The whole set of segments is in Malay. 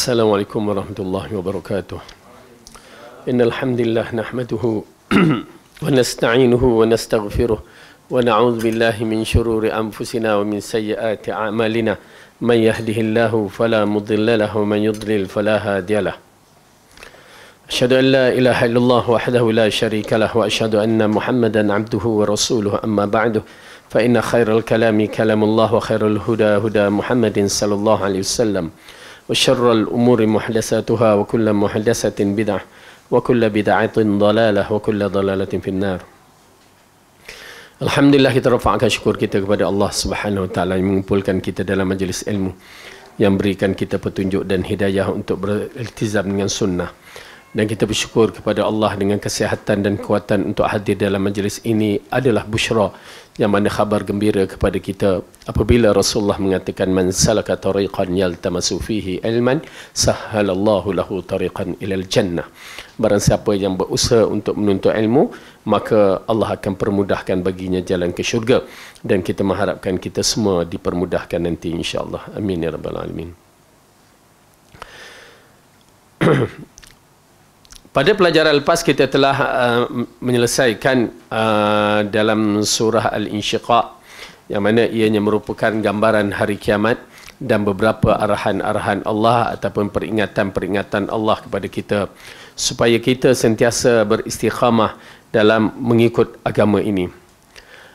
Assalamualaikum warahmatullahi wabarakatuh. Innal hamdalillah nahmaduhu wa nasta'inuhu wa nastaghfiruh wa na'udzu billahi min shururi anfusina wa min sayyiati a'malina. Man yahdihillahu fala mudilla lahu wa man yudlil fala hadiya lahu. Asyhadu an la ilaha illallah wahdahu la syarika lahu wa asyhadu anna Muhammadan 'abduhu wa rasuluhu amma ba'du. Fa inna khairal kalami kalamullah wa khairul huda huda Muhammadin sallallahu alaihi wasallam. وشر الأمور محدثاتها وكل محدثة بدعة وكل بدعة ضلالة وكل ضلالة في النار. Alhamdulillah, kita rafa'kan syukur kita kepada Allah Subhanahu wa taala yang mengumpulkan kita dalam majlis ilmu, yang berikan kita petunjuk dan hidayah untuk beriltizam dengan sunnah. Dan kita bersyukur kepada Allah dengan kesihatan dan kekuatan untuk hadir dalam majlis ini adalah busyra, yang mana khabar gembira kepada kita apabila Rasulullah mengatakan man salaka tariqan yaltamasu fihi ilman sahhalallahu lahu tariqan ilal jannah. Barang siapa yang berusaha untuk menuntut ilmu, maka Allah akan permudahkan baginya jalan ke syurga, dan kita mengharapkan kita semua dipermudahkan nanti insya-Allah. Amin ya rabbal alamin. Pada pelajaran lepas kita telah menyelesaikan dalam surah Al-Insyiqaq, yang mana ianya merupakan gambaran hari kiamat dan beberapa arahan-arahan Allah ataupun peringatan-peringatan Allah kepada kita supaya kita sentiasa beristiqamah dalam mengikut agama ini.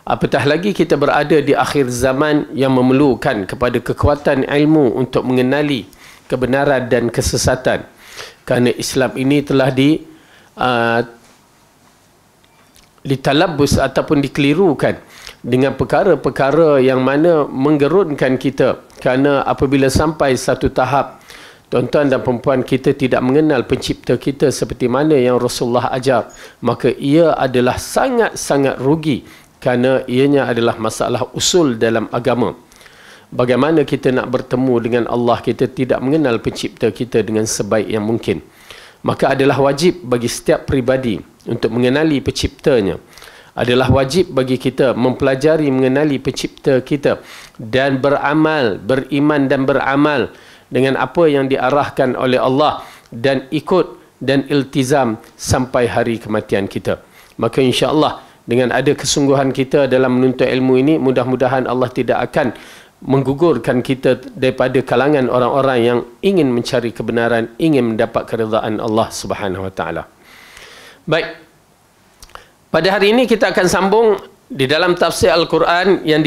Apatah lagi kita berada di akhir zaman yang memerlukan kepada kekuatan ilmu untuk mengenali kebenaran dan kesesatan. Kerana Islam ini telah ditalabus ataupun dikelirukan dengan perkara-perkara yang mana menggerunkan kita. Kerana apabila sampai satu tahap, tuan-tuan dan perempuan, kita tidak mengenal pencipta kita seperti mana yang Rasulullah ajar, maka ia adalah sangat-sangat rugi, kerana ianya adalah masalah usul dalam agama. Bagaimana kita nak bertemu dengan Allah, kita tidak mengenal pencipta kita dengan sebaik yang mungkin. Maka adalah wajib bagi setiap peribadi untuk mengenali penciptanya. Adalah wajib bagi kita mempelajari mengenali pencipta kita dan beramal, beriman dan beramal dengan apa yang diarahkan oleh Allah, dan ikut dan iltizam sampai hari kematian kita. Maka insya-Allah dengan ada kesungguhan kita dalam menuntut ilmu ini, mudah-mudahan Allah tidak akan menggugurkan kita daripada kalangan orang-orang yang ingin mencari kebenaran, ingin mendapat keridaan Allah Subhanahu wa taala. Baik. Pada hari ini kita akan sambung di dalam tafsir Al-Quran yang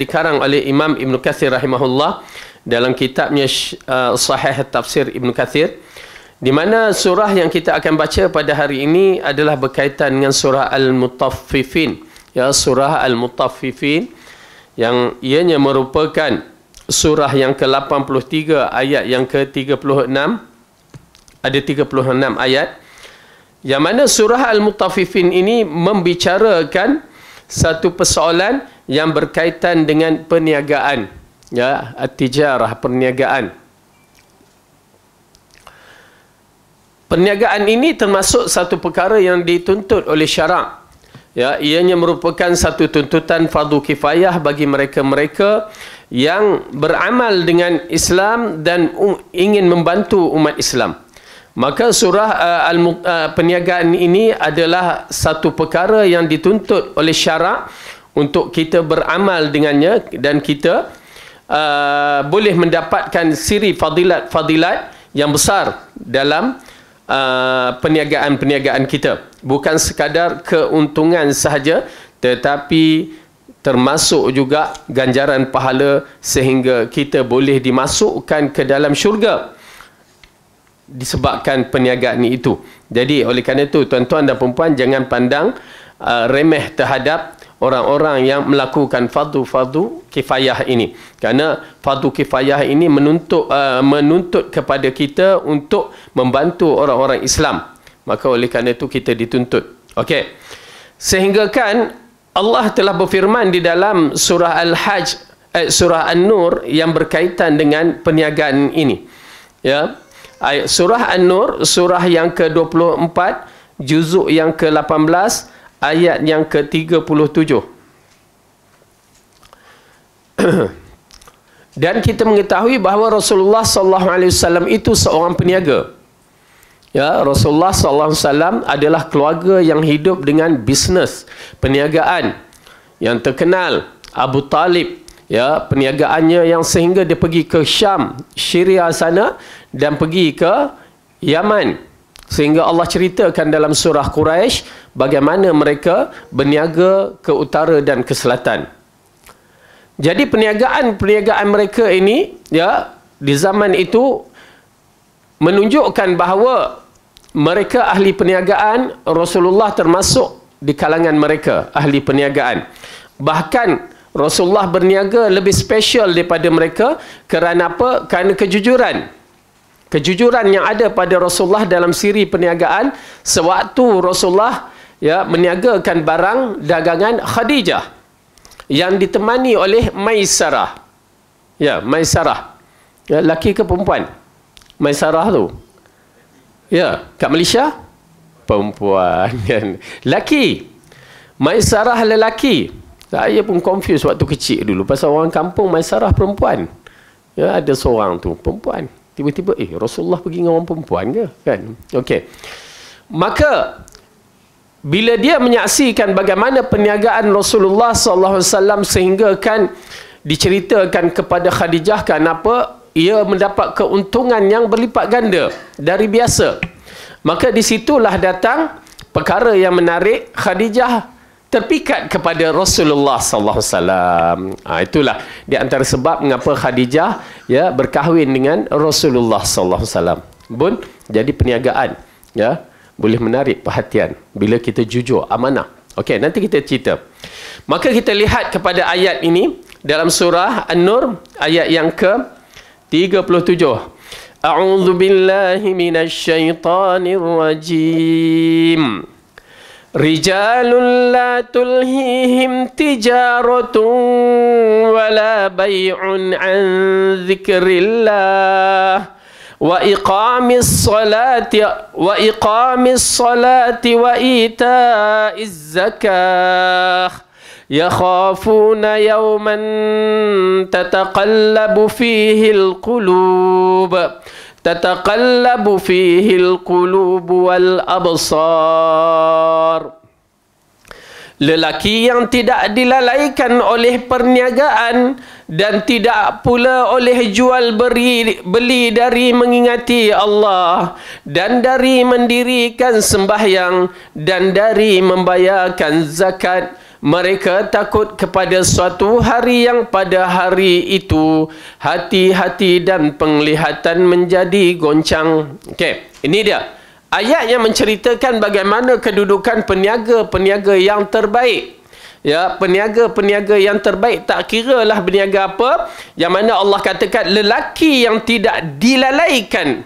dikarang oleh Imam Ibn Kathir rahimahullah dalam kitabnya Sahih Tafsir Ibn Kathir, di mana surah yang kita akan baca pada hari ini adalah berkaitan dengan surah Al-Mutaffifin, ya, surah Al-Mutaffifin, yang ianya merupakan surah yang ke-83 ayat yang ke-36. Ada 36 ayat, yang mana surah Al-Mutaffifin ini membicarakan satu persoalan yang berkaitan dengan perniagaan, ya, at-tijarah, perniagaan. Perniagaan ini termasuk satu perkara yang dituntut oleh syarak. Ya, ianya merupakan satu tuntutan fardu kifayah bagi mereka-mereka yang beramal dengan Islam dan ingin membantu umat Islam. Maka surah perniagaan ini adalah satu perkara yang dituntut oleh syarak untuk kita beramal dengannya, dan kita boleh mendapatkan siri fadilat yang besar dalam perniagaan kita. Bukan sekadar keuntungan sahaja, tetapi termasuk juga ganjaran pahala sehingga kita boleh dimasukkan ke dalam syurga disebabkan perniagaan itu. Jadi oleh kerana itu, tuan-tuan dan perempuan, jangan pandang remeh terhadap orang-orang yang melakukan fardu kifayah ini. Kerana fardu kifayah ini menuntut kepada kita untuk membantu orang-orang Islam. Maka oleh kerana itu kita dituntut. Okey. Sehingga kan Allah telah berfirman di dalam surah Al-Hajj, surah An-Nur, yang berkaitan dengan perniagaan ini. Ya. Surah An-Nur, surah yang ke-24, juzuk yang ke-18, ayat yang ke-37. Dan kita mengetahui bahawa Rasulullah SAW itu seorang peniaga. Ya, Rasulullah SAW adalah keluarga yang hidup dengan bisnes, perniagaan yang terkenal. Abu Talib, ya, perniagaannya yang sehingga dia pergi ke Syam, Syria sana, dan pergi ke Yaman. Sehingga Allah ceritakan dalam surah Quraisy bagaimana mereka berniaga ke utara dan ke selatan. Jadi perniagaan mereka ini, ya, di zaman itu menunjukkan bahawa mereka ahli perniagaan. Rasulullah termasuk di kalangan mereka ahli perniagaan. Bahkan Rasulullah berniaga lebih special daripada mereka. Kerana apa? Kerana kejujuran. Kejujuran yang ada pada Rasulullah dalam siri perniagaan. Sewaktu Rasulullah, ya, meniagakan barang dagangan Khadijah yang ditemani oleh Maisarah. Ya, Maisarah. Ya, laki ke perempuan? Maisarah tu. Ya, kat Malaysia? Perempuan. Laki. Maisarah lelaki. Saya pun confuse waktu kecil dulu. Pasal orang kampung Maisarah perempuan. Ya, ada seorang tu perempuan. Tiba-tiba, Rasulullah pergi dengan orang perempuan ke? Kan? Okey. Maka bila dia menyaksikan bagaimana perniagaan Rasulullah SAW sehingga kan diceritakan kepada Khadijah kenapa ia mendapat keuntungan yang berlipat ganda dari biasa. Maka disitulah datang perkara yang menarik. Khadijah terpikat kepada Rasulullah SAW. Itulah di antara sebab mengapa Khadijah, ya, berkahwin dengan Rasulullah SAW. Pun jadi perniagaan, ya, boleh menarik perhatian bila kita jujur, amanah. Okey, nanti kita cerita. Maka kita lihat kepada ayat ini dalam surah An-Nur ayat yang ke-37. A'udzu billahi minasy syaithanir rajim. Rijalun la tulhihim tijaratun wala bay'un an dzikrillah wa iqamis salati wa ita'iz zakah yakhafuna yawman tataqallabu fihi al-qulub wal absar. Lelaki yang tidak dilalaikan oleh perniagaan dan tidak pula oleh jual beli dari mengingati Allah dan dari mendirikan sembahyang dan dari membayarkan zakat, mereka takut kepada suatu hari yang pada hari itu hati-hati dan penglihatan menjadi goncang. Okey, ini dia ayat yang menceritakan bagaimana kedudukan peniaga-peniaga yang terbaik. Ya, peniaga-peniaga yang terbaik, tak kiralah berniaga apa, yang mana Allah katakan lelaki yang tidak dilalaikan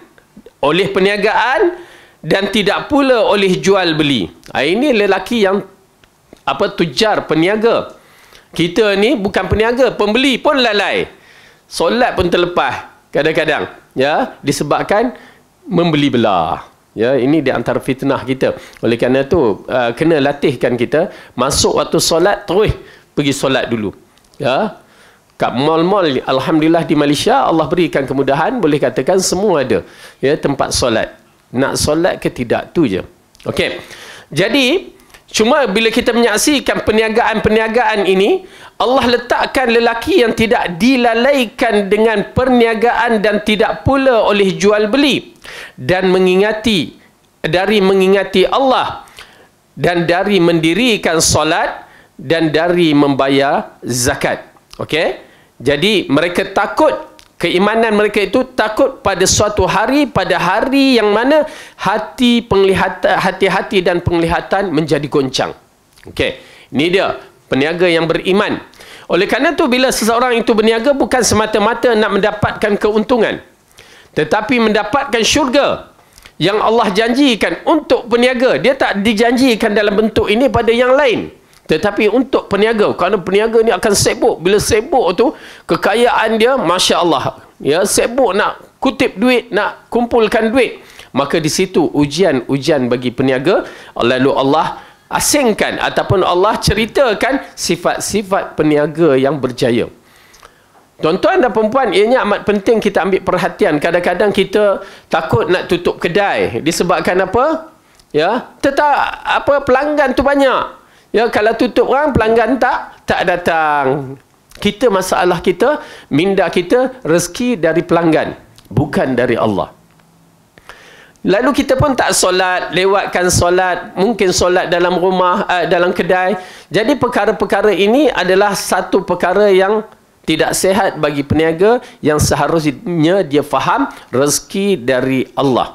oleh perniagaan dan tidak pula oleh jual beli. Ini lelaki yang tujar, peniaga. Kita ni bukan peniaga, pembeli pun lalai. Solat pun terlepas kadang-kadang, ya, disebabkan membeli belah. Ya, ini di antara fitnah kita. Oleh kerana tu kena latihkan kita masuk waktu solat terus pergi solat dulu. Ya. Kat mall-mall alhamdulillah di Malaysia Allah berikan kemudahan, boleh katakan semua ada, ya, tempat solat. Nak solat ke tidak tu je. Okey. Jadi cuma bila kita menyaksikan perniagaan-perniagaan ini, Allah letakkan lelaki yang tidak dilalaikan dengan perniagaan dan tidak pula oleh jual beli dan mengingati Allah dan dari mendirikan solat dan dari membayar zakat. Okey? Jadi mereka takut, keimanan mereka itu takut pada suatu hari, pada hari yang mana hati-hati dan penglihatan menjadi goncang. Okey, ini dia peniaga yang beriman. Oleh kerana itu bila seseorang itu berniaga bukan semata-mata nak mendapatkan keuntungan, tetapi mendapatkan syurga yang Allah janjikan untuk peniaga. Dia tak dijanjikan dalam bentuk ini pada yang lain, tetapi untuk peniaga. Kerana peniaga ni akan sibuk. Bila sibuk tu, kekayaan dia Masya Allah, ya, sibuk nak kutip duit, nak kumpulkan duit. Maka di situ ujian bagi peniaga. Lalu Allah asingkan ataupun Allah ceritakan sifat-sifat peniaga yang berjaya. Tuan-tuan dan perempuan, ianya amat penting kita ambil perhatian. Kadang-kadang kita takut nak tutup kedai disebabkan apa? Ya, pelanggan tu banyak. Ya, kalau tutup orang, pelanggan tak datang. Masalah kita, minda kita rezeki dari pelanggan, bukan dari Allah. Lalu kita pun tak solat, lewatkan solat, mungkin solat dalam rumah, dalam kedai. Jadi perkara-perkara ini adalah satu perkara yang tidak sehat bagi peniaga, yang seharusnya dia faham rezeki dari Allah.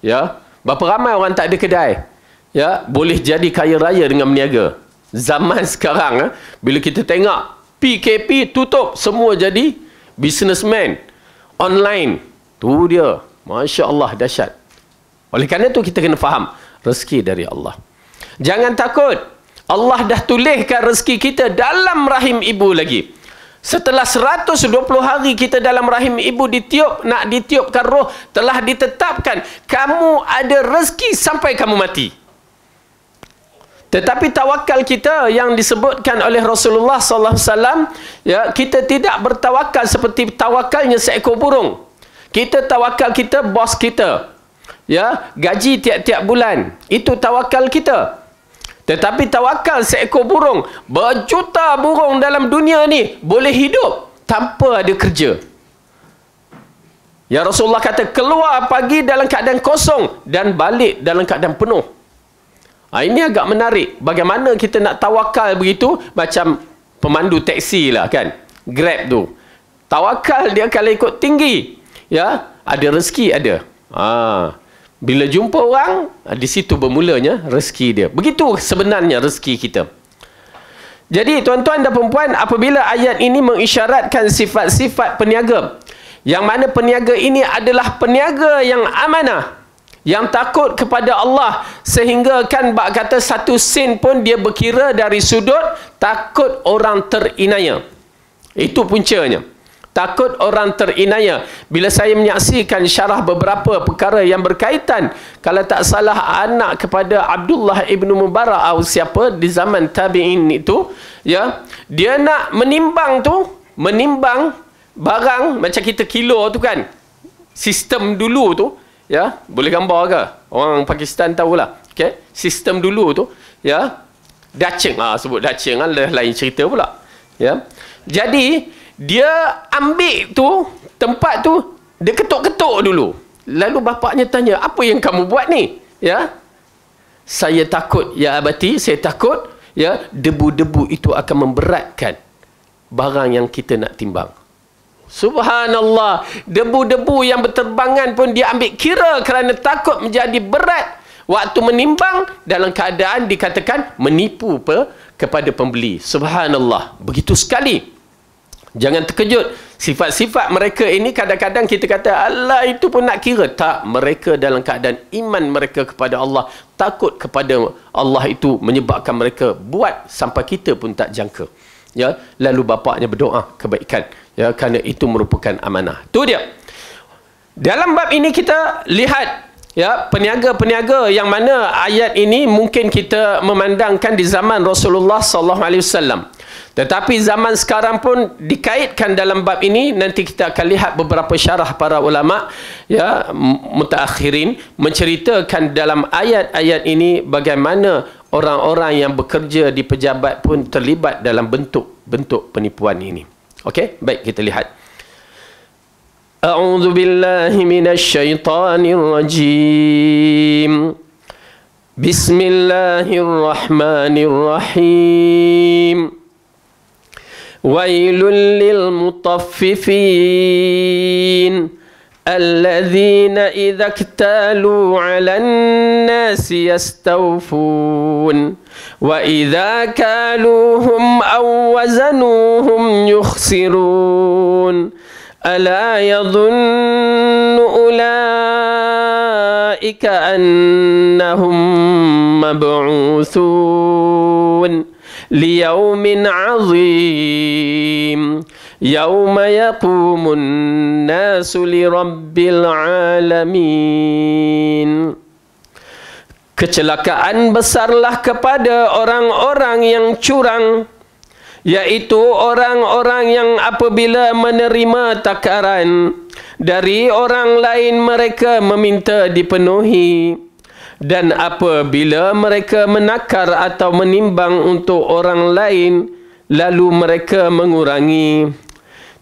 Ya, berapa ramai orang tak ada kedai? Ya, boleh jadi kaya raya dengan berniaga. Zaman sekarang, bila kita tengok PKP tutup, semua jadi businessman online. Tu dia, Masya Allah, dahsyat. Oleh kerana itu kita kena faham rezeki dari Allah. Jangan takut, Allah dah tuliskan rezeki kita dalam rahim ibu lagi. Setelah 120 hari kita dalam rahim ibu nak ditiupkan roh, telah ditetapkan kamu ada rezeki sampai kamu mati. Tetapi tawakal kita yang disebutkan oleh Rasulullah SAW, ya, kita tidak bertawakal seperti tawakalnya seekor burung. Kita tawakal kita bos kita, ya, gaji tiap-tiap bulan, itu tawakal kita. Tetapi tawakal seekor burung, berjuta burung dalam dunia ni boleh hidup tanpa ada kerja. Ya, Rasulullah kata keluar pagi dalam keadaan kosong dan balik dalam keadaan penuh. Ini agak menarik. Bagaimana kita nak tawakal begitu? Macam pemandu teksi lah kan, Grab tu. Tawakal dia kalau ikut tinggi, ya, ada rezeki ada. Bila jumpa orang, di situ bermulanya rezeki dia. Begitu sebenarnya rezeki kita. Jadi tuan-tuan dan perempuan, apabila ayat ini mengisyaratkan sifat-sifat peniaga, yang mana peniaga ini adalah peniaga yang amanah, yang takut kepada Allah, sehingga kan bak kata satu sen pun dia berkira dari sudut takut orang terinaya. Itu puncanya. Takut orang terinaya. Bila saya menyaksikan syarah beberapa perkara yang berkaitan, kalau tak salah anak kepada Abdullah ibnu Mubarak atau siapa di zaman tabi'in itu, ya, dia nak menimbang barang macam kita kilo tu kan. Sistem dulu tu, ya, boleh gambar ke? Orang Pakistan tahulah. Okey, sistem dulu tu, ya, dacing, sebut dacing kan lain cerita pula. Ya. Jadi dia ambil tu, tempat tu, dia ketuk-ketuk dulu. Lalu bapaknya tanya, apa yang kamu buat ni? Ya, saya takut, ya abati, saya takut, ya, debu-debu itu akan memberatkan barang yang kita nak timbang. Subhanallah, debu-debu yang berterbangan pun dia ambil kira kerana takut menjadi berat waktu menimbang, dalam keadaan dikatakan menipu kepada pembeli. Subhanallah, begitu sekali. Jangan terkejut, sifat-sifat mereka ini kadang-kadang kita kata Allah itu pun nak kira. Tak, mereka dalam keadaan iman mereka kepada Allah, takut kepada Allah itu menyebabkan mereka buat sampai kita pun tak jangka. Ya, lalu bapaknya berdoa kebaikan, ya, kerana itu merupakan amanah. Tu dia. Dalam bab ini kita lihat, ya, peniaga-peniaga yang mana ayat ini mungkin kita memandangkan di zaman Rasulullah SAW. Tetapi zaman sekarang pun dikaitkan dalam bab ini. Nanti kita akan lihat beberapa syarah para ulama, ya, mutaakhirin, menceritakan dalam ayat-ayat ini bagaimana orang-orang yang bekerja di pejabat pun terlibat dalam bentuk-bentuk penipuan ini. Okey, baik, kita lihat. A'udzu billahi minasyaitonir rajim. Bismillahirrahmanirrahim. Wailul lil mutaffifin alladzina idza iktalu 'alan nasi yastawfun wa idza kaluhum aw wazanuhum yukhsirun ala yadhunnu ulaika annahum mab'uthun liyaumin 'azim yauma yaqumun nasu lirabbil alamin. Kecelakaan besarlah kepada orang-orang yang curang, Iaitu orang-orang yang apabila menerima takaran dari orang lain mereka meminta dipenuhi, dan apabila mereka menakar atau menimbang untuk orang lain lalu mereka mengurangi.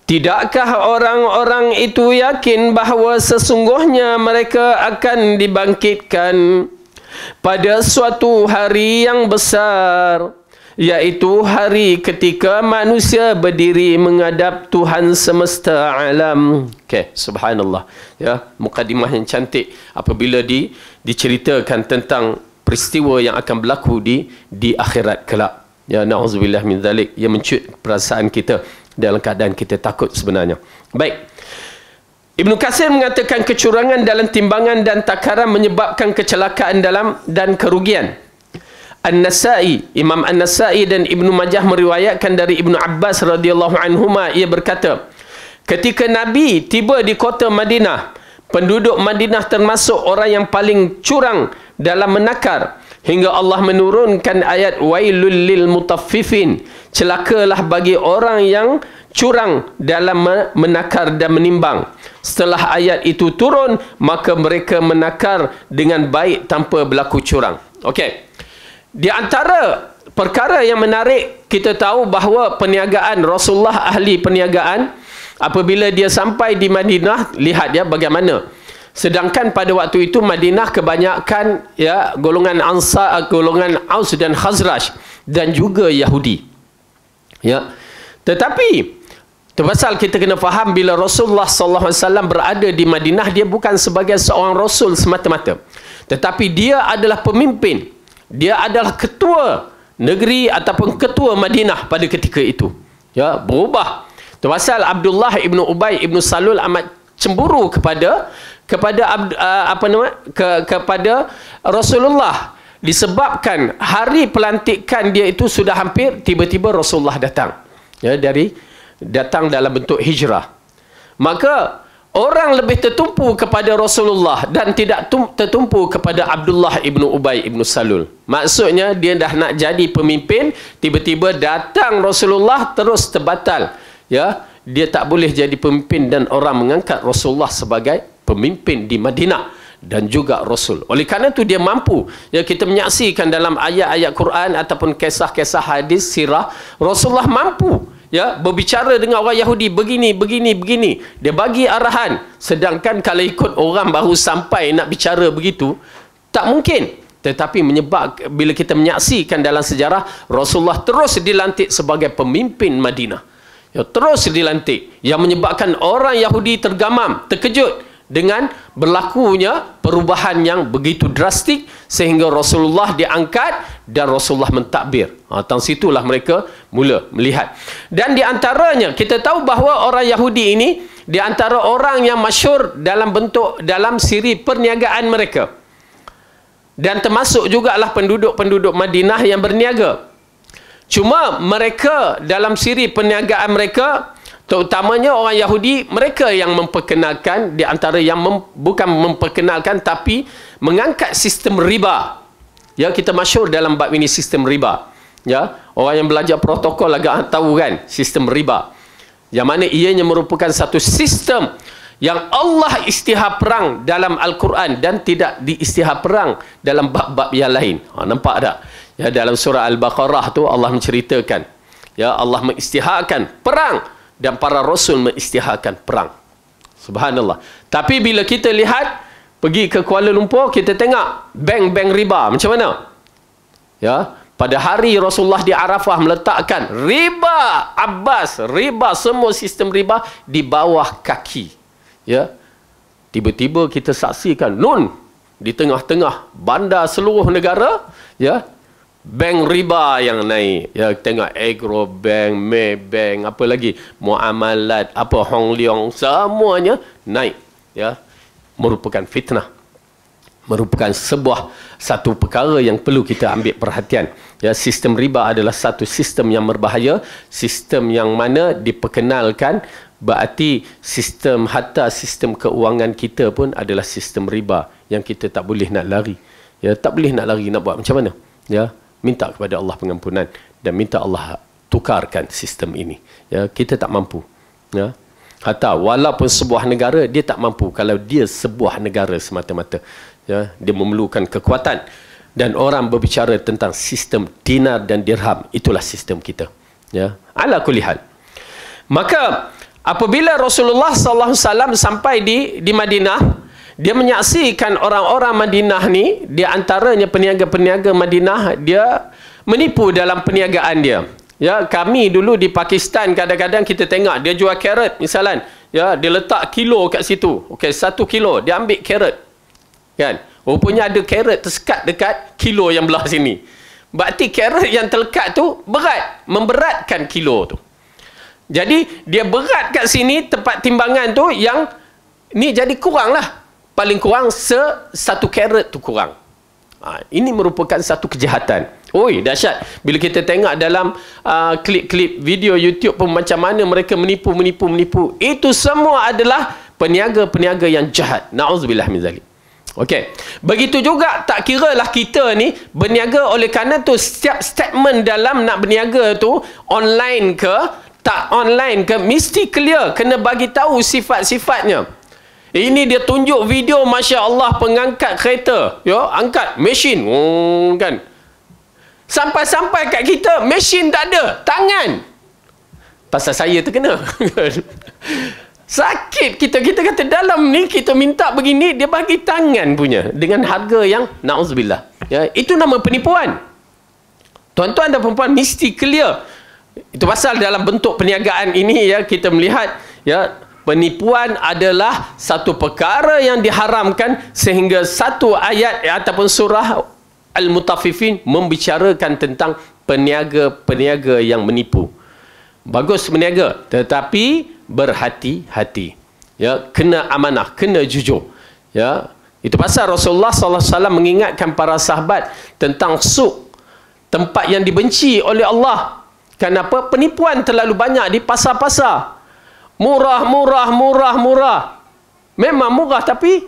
Tidakkah orang-orang itu yakin bahawa sesungguhnya mereka akan dibangkitkan pada suatu hari yang besar, iaitu hari ketika manusia berdiri menghadap Tuhan semesta alam. Okey, subhanallah. Ya, mukadimah yang cantik apabila diceritakan tentang peristiwa yang akan berlaku di akhirat kelak. Ya, na'udzubillah min zalik. Ia mencut perasaan kita dalam keadaan kita takut sebenarnya. Baik. Ibnu Katsir mengatakan kecurangan dalam timbangan dan takaran menyebabkan kecelakaan dan kerugian. An-Nasa'i, Imam An-Nasa'i dan Ibnu Majah meriwayatkan dari Ibnu Abbas radhiyallahu anhuma, ia berkata, ketika Nabi tiba di kota Madinah, penduduk Madinah termasuk orang yang paling curang dalam menakar, hingga Allah menurunkan ayat wailul lil mutaffifin, celakalah bagi orang yang curang dalam menakar dan menimbang. Setelah ayat itu turun, maka mereka menakar dengan baik tanpa berlaku curang. Okey. Di antara perkara yang menarik, kita tahu bahawa perniagaan, Rasulullah ahli perniagaan. Apabila dia sampai di Madinah, lihat ya bagaimana. Sedangkan pada waktu itu Madinah kebanyakan ya golongan Ansar, golongan Aus dan Khazraj, dan juga Yahudi. Ya. Tetapi terpasal kita kena faham, bila Rasulullah SAW berada di Madinah, dia bukan sebagai seorang Rasul semata-mata, tetapi dia adalah pemimpin. Dia adalah ketua negeri ataupun ketua Madinah pada ketika itu. Ya, berubah. Terpasal Abdullah ibnu Ubay ibnu Salul amat cemburu kepada Rasulullah, disebabkan hari pelantikan dia itu sudah hampir, tiba-tiba Rasulullah datang. Ya, datang dalam bentuk hijrah. Maka orang lebih tertumpu kepada Rasulullah dan tidak tertumpu kepada Abdullah ibnu Ubay ibnu Salul. Maksudnya dia dah nak jadi pemimpin, tiba-tiba datang Rasulullah, terus terbatal. Ya, dia tak boleh jadi pemimpin dan orang mengangkat Rasulullah sebagai pemimpin di Madinah dan juga Rasul. Oleh kerana itu dia mampu. Ya, kita menyaksikan dalam ayat-ayat Quran ataupun kisah-kisah hadis sirah, Rasulullah mampu ya berbicara dengan orang Yahudi begini. Dia bagi arahan. Sedangkan kalau ikut orang baru sampai nak bicara begitu, tak mungkin. Tetapi bila kita menyaksikan dalam sejarah, Rasulullah terus dilantik sebagai pemimpin Madinah. Ya, terus dilantik, yang menyebabkan orang Yahudi tergamam, terkejut dengan berlakunya perubahan yang begitu drastik, sehingga Rasulullah diangkat dan Rasulullah mentadbir. Tang situlah mereka mula melihat. Dan di antaranya kita tahu bahawa orang Yahudi ini di antara orang yang masyhur dalam siri perniagaan mereka. Dan termasuk jugalah penduduk-penduduk Madinah yang berniaga. Cuma mereka dalam siri perniagaan mereka, terutamanya orang Yahudi, mereka yang memperkenalkan, di antara yang bukan memperkenalkan tapi mengangkat sistem riba. Ya, kita masyhur dalam bab ini sistem riba. Ya, orang yang belajar protokol agak tahu kan sistem riba. Yang mana ianya merupakan satu sistem yang Allah istihar perang dalam Al-Quran dan tidak diistihar perang dalam bab-bab yang lain. Nampak tak? Ya, dalam surah Al-Baqarah tu Allah menceritakan, ya, Allah mengistiharkan perang dan para rasul mengistiharkan perang. Subhanallah. Tapi bila kita lihat, pergi ke Kuala Lumpur, kita tengok bank-bank riba macam mana? Ya, pada hari Rasulullah di Arafah meletakkan riba Abbas, riba, semua sistem riba di bawah kaki. Ya. Tiba-tiba kita saksikan nun di tengah-tengah bandar seluruh negara, ya, bank riba yang naik. Ya, tengok Agro Bank, Maybank, apa lagi, Muamalat, apa Hong Leong, semuanya naik. Ya, merupakan fitnah, merupakan satu perkara yang perlu kita ambil perhatian. Ya, sistem riba adalah satu sistem yang berbahaya, sistem yang mana diperkenalkan, berarti hatta sistem keuangan kita pun adalah sistem riba yang kita tak boleh nak lari. Ya, tak boleh nak lari, nak buat macam mana? Ya, minta kepada Allah pengampunan dan minta Allah tukarkan sistem ini. Ya, kita tak mampu. Ya. Hatta walaupun sebuah negara, dia tak mampu kalau dia sebuah negara semata-mata. Ya, dia memerlukan kekuatan. Dan orang berbicara tentang sistem dinar dan dirham. Itulah sistem kita. Ya, ala kulli hal. Maka apabila Rasulullah SAW sampai di Madinah, dia menyaksikan orang-orang Madinah ni, di antaranya peniaga-peniaga Madinah, dia menipu dalam perniagaan dia. Ya, kami dulu di Pakistan kadang-kadang kita tengok dia jual carrot misalan, ya, dia letak kilo kat situ. Okey, 1 kilo dia ambil carrot. Kan? Rupanya ada carrot tersekat dekat kilo yang belah sini. Berarti carrot yang terlekat tu berat, memberatkan kilo tu. Jadi dia berat kat sini tempat timbangan tu, yang ni jadi kurang lah. Paling kurang 1 carrot tu kurang. Ini merupakan satu kejahatan. Oi, dahsyat. Bila kita tengok dalam klip-klip video YouTube pun macam mana mereka menipu. Itu semua adalah peniaga-peniaga yang jahat. Na'udzubillah min zalik. Okey. Begitu juga tak kiralah kita ni berniaga, oleh kerana tu setiap statement dalam nak berniaga tu online ke tak online ke mesti clear, kena bagi tahu sifat-sifatnya. Ini dia tunjuk video, Masya Allah, pengangkat kereta, ya, angkat mesin, kan. Sampai-sampai kat kita mesin tak ada, tangan. Pasal saya terkena. Sakit kita kata dalam ni kita minta begini, dia bagi tangan punya dengan harga yang na'udzubillah. Ya, itu nama penipuan. Tuan-tuan dan puan-puan mesti clear. Itu pasal dalam bentuk perniagaan ini, ya, kita melihat, ya, penipuan adalah satu perkara yang diharamkan, sehingga satu ayat ataupun surah Al-Mutaffifin membicarakan tentang peniaga-peniaga yang menipu. Bagus berniaga, tetapi berhati-hati. Ya, kena amanah, kena jujur. Ya, itu pasal Rasulullah SAW mengingatkan para sahabat tentang suq, tempat yang dibenci oleh Allah. Kenapa? Penipuan terlalu banyak di pasar-pasar. Murah. Memang murah, tapi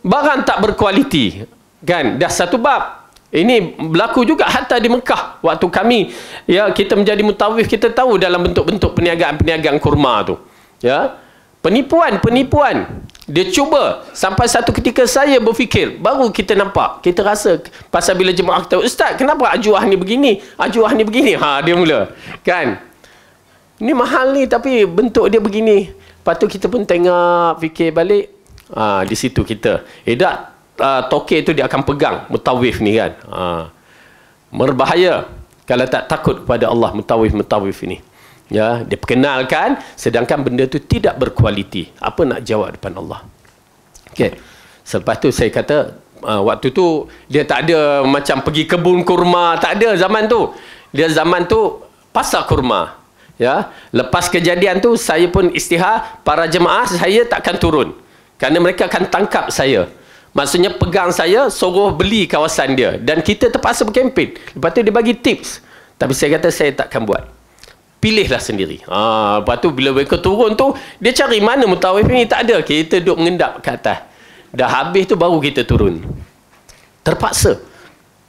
barang tak berkualiti. Kan? Dah satu bab. Ini berlaku juga hatta di Mekah. Waktu kami, ya, kita menjadi mutawif, kita tahu dalam bentuk-bentuk perniagaan kurma tu. Ya. Penipuan. Dia cuba. Sampai satu ketika saya berfikir, baru kita nampak. Kita rasa, pasal bila jemaah kata, Ustaz, kenapa ajuah ni begini? Ajuah ni begini. Dia mula. Kan? Ni mahal ni, tapi bentuk dia begini. Lepas tu kita pun tengok, fikir balik. Di situ kita. Tokek tu dia akan pegang mutawif ni, kan. Berbahaya kalau tak takut kepada Allah mutawif ini. Ya, dia perkenalkan, sedangkan benda tu tidak berkualiti. Apa nak jawab depan Allah? Okey. Selepas tu saya kata, waktu tu dia tak ada macam pergi kebun kurma, tak ada zaman tu. Dia zaman tu pasar kurma. Ya, lepas kejadian tu saya pun istihar, para jemaah saya takkan turun. Kerana mereka akan tangkap saya. Maksudnya pegang saya, suruh beli kawasan dia. Dan kita terpaksa berkempen. Lepas tu dia bagi tips. Tapi saya kata saya takkan buat. Pilihlah sendiri. Lepas tu bila mereka turun tu, dia cari mana mutawif ni, tak ada. Kita duduk mengendap ke atas. Dah habis tu baru kita turun. Terpaksa.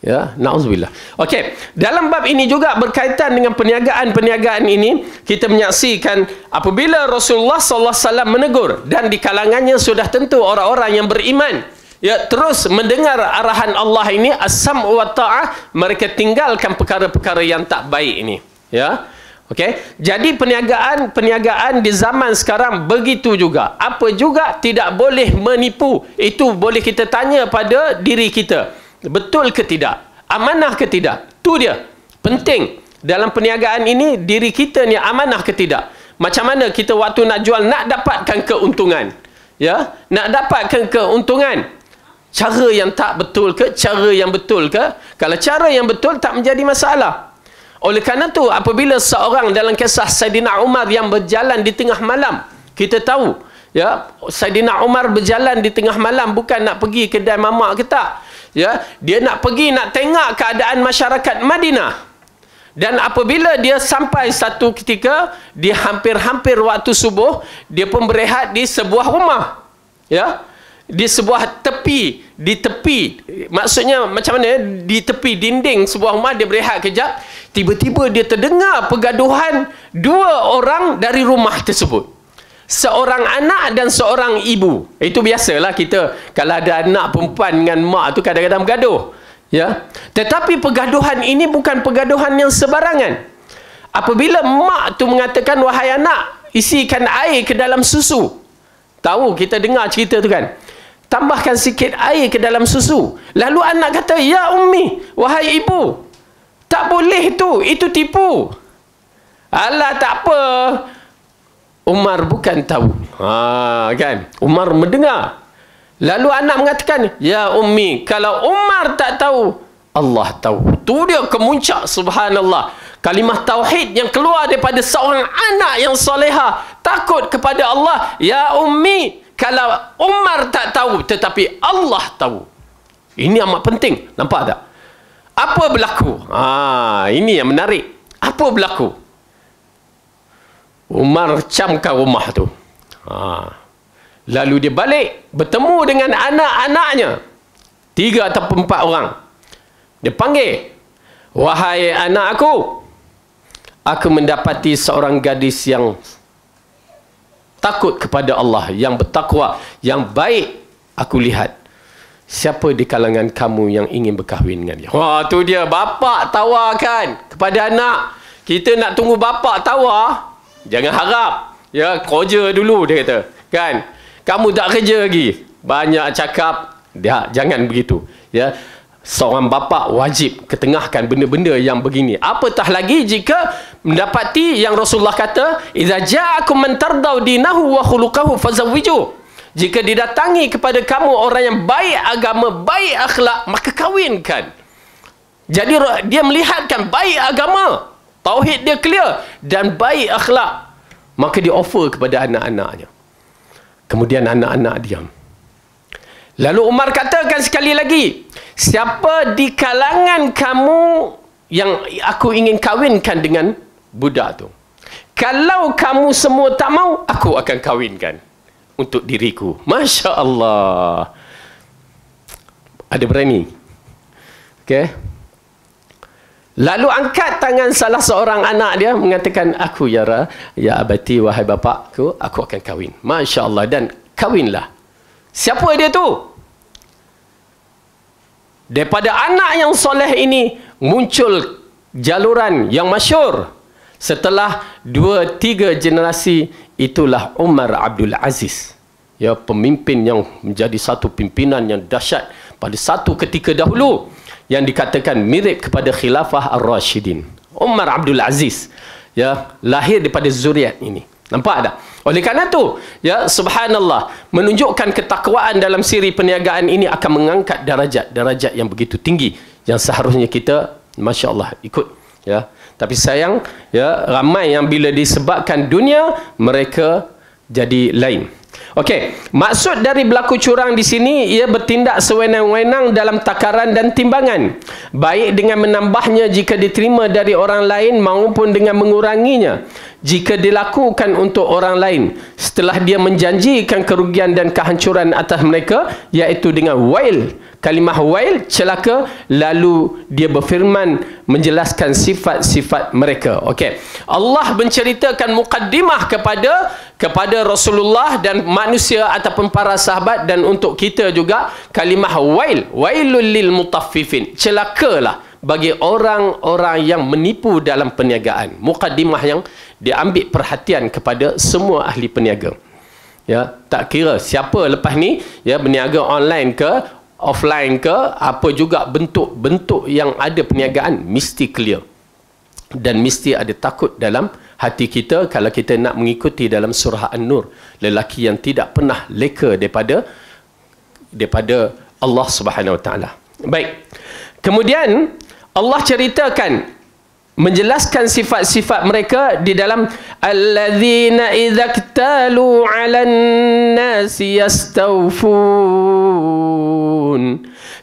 Ya, na'udzubillah. Okey, dalam bab ini juga berkaitan dengan perniagaan ini, kita menyaksikan apabila Rasulullah SAW menegur, dan di kalangannya sudah tentu orang-orang yang beriman, ya, terus mendengar arahan Allah ini, as-sam'u wa ta'ah, mereka tinggalkan perkara-perkara yang tak baik ini. Ya. Okey, jadi perniagaan di zaman sekarang begitu juga. Apa juga tidak boleh menipu. Itu boleh kita tanya pada diri kita. Betul ke tidak? Amanah ke tidak? Tu dia. Penting. Dalam perniagaan ini, diri kita ni amanah ke tidak? Macam mana kita waktu nak jual, nak dapatkan keuntungan. Ya, nak dapatkan keuntungan. Cara yang tak betul ke? Cara yang betul ke? Kalau cara yang betul, tak menjadi masalah. Oleh kerana tu, apabila seorang dalam kisah Saidina Umar yang berjalan di tengah malam, kita tahu, ya, Saidina Umar berjalan di tengah malam bukan nak pergi kedai mamak ke tak. Ya, dia nak pergi nak tengok keadaan masyarakat Madinah. Dan apabila dia sampai satu ketika, dia hampir-hampir waktu subuh, dia pun berehat di sebuah rumah. Ya. di sebuah tepi, di tepi, maksudnya macam mana, di tepi dinding sebuah rumah, dia berehat kejap, tiba-tiba dia terdengar pergaduhan dua orang dari rumah tersebut. Seorang anak dan seorang ibu. Itu biasalah kita kalau ada anak perempuan dengan mak tu kadang-kadang bergaduh, ya. Tetapi pergaduhan ini bukan pergaduhan yang sebarangan. Apabila mak tu mengatakan, wahai anak, isikan air ke dalam susu. Tahu, kita dengar cerita tu kan, tambahkan sikit air ke dalam susu. Lalu anak kata, ya ummi, wahai ibu, tak boleh tu, itu tipu. Alah, tak apa, Umar bukan tahu. Kan? Umar mendengar. Lalu anak mengatakan, ya ummi, kalau Umar tak tahu, Allah tahu. Tu dia kemuncak, subhanallah. Kalimah tauhid yang keluar daripada seorang anak yang solehah, takut kepada Allah. Ya ummi, kalau Umar tak tahu, tetapi Allah tahu. Ini amat penting. Nampak tak? Apa berlaku? Ini yang menarik. Apa berlaku? Umar camkan rumah tu. Lalu dia balik, bertemu dengan anak-anaknya. 3 atau 4 orang. Dia panggil, wahai anak aku mendapati seorang gadis yang takut kepada Allah, yang bertakwa, yang baik. Aku lihat, siapa di kalangan kamu yang ingin berkahwin dengan dia? Wah, tu dia, bapa tawarkan kepada anak. Kita nak tunggu bapa tawar, jangan harap, ya, kerja dulu, dia kata, kan, kamu tak kerja lagi, banyak cakap, jangan begitu, ya. Seorang bapa wajib ketengahkan benda-benda yang begini. Apatah lagi jika mendapati yang Rasulullah kata, idza ja'akum man tardau dinahu wa khuluquhu fazawwiju. Jika didatangi kepada kamu orang yang baik agama, baik akhlak, maka kahwinkan. Jadi dia melihatkan baik agama, tauhid dia clear, dan baik akhlak, maka dia offer kepada anak-anaknya. Kemudian anak-anak diam. Lalu Umar katakan sekali lagi, siapa di kalangan kamu yang aku ingin kahwinkan dengan budak tu? Kalau kamu semua tak mau, aku akan kahwinkan untuk diriku. Masya Allah. Ada berani. Okay. Lalu angkat tangan salah seorang anak dia, mengatakan, aku ya abati, wahai bapakku, aku akan kahwin. Masya Allah. Dan kahwinlah. Siapa dia tu? Daripada anak yang soleh ini muncul jaluran yang masyhur. Setelah 2-3 generasi, itulah Umar Abdul Aziz. Ya, pemimpin yang menjadi satu pimpinan yang dahsyat pada satu ketika dahulu, yang dikatakan mirip kepada Khilafah Ar-Rashidin. Umar Abdul Aziz, ya, lahir daripada zuriat ini. Nampak tak? Oleh kerana itu, ya, subhanallah, menunjukkan ketakwaan dalam siri perniagaan ini akan mengangkat darajat yang begitu tinggi yang seharusnya kita, masya Allah, ikut, ya. Tapi sayang, ya, ramai yang bila disebabkan dunia, mereka jadi lain. Okey, maksud dari berlaku curang di sini, ia bertindak sewenang-wenang dalam takaran dan timbangan, baik dengan menambahnya jika diterima dari orang lain maupun dengan menguranginya jika dilakukan untuk orang lain, setelah dia menjanjikan kerugian dan kehancuran atas mereka, iaitu dengan wail, kalimah wail, celaka, lalu dia berfirman menjelaskan sifat-sifat mereka. Okey, Allah menceritakan mukaddimah kepada Rasulullah dan manusia ataupun para sahabat, dan untuk kita juga kalimah wail, wailul lil mutaffifin, celakalah bagi orang-orang yang menipu dalam perniagaan. Mukaddimah yang diambil perhatian kepada semua ahli peniaga. Ya, tak kira siapa lepas ni, ya, berniaga online ke offline ke, apa juga bentuk-bentuk yang ada perniagaan, mesti clear dan mesti ada takut dalam hati kita kalau kita nak mengikuti dalam surah An-Nur, lelaki yang tidak pernah leka daripada Allah Subhanahu Wa Taala. Baik. Kemudian Allah ceritakan, menjelaskan sifat-sifat mereka di dalam alladzina idza iktalu 'alan nasi yastawfun.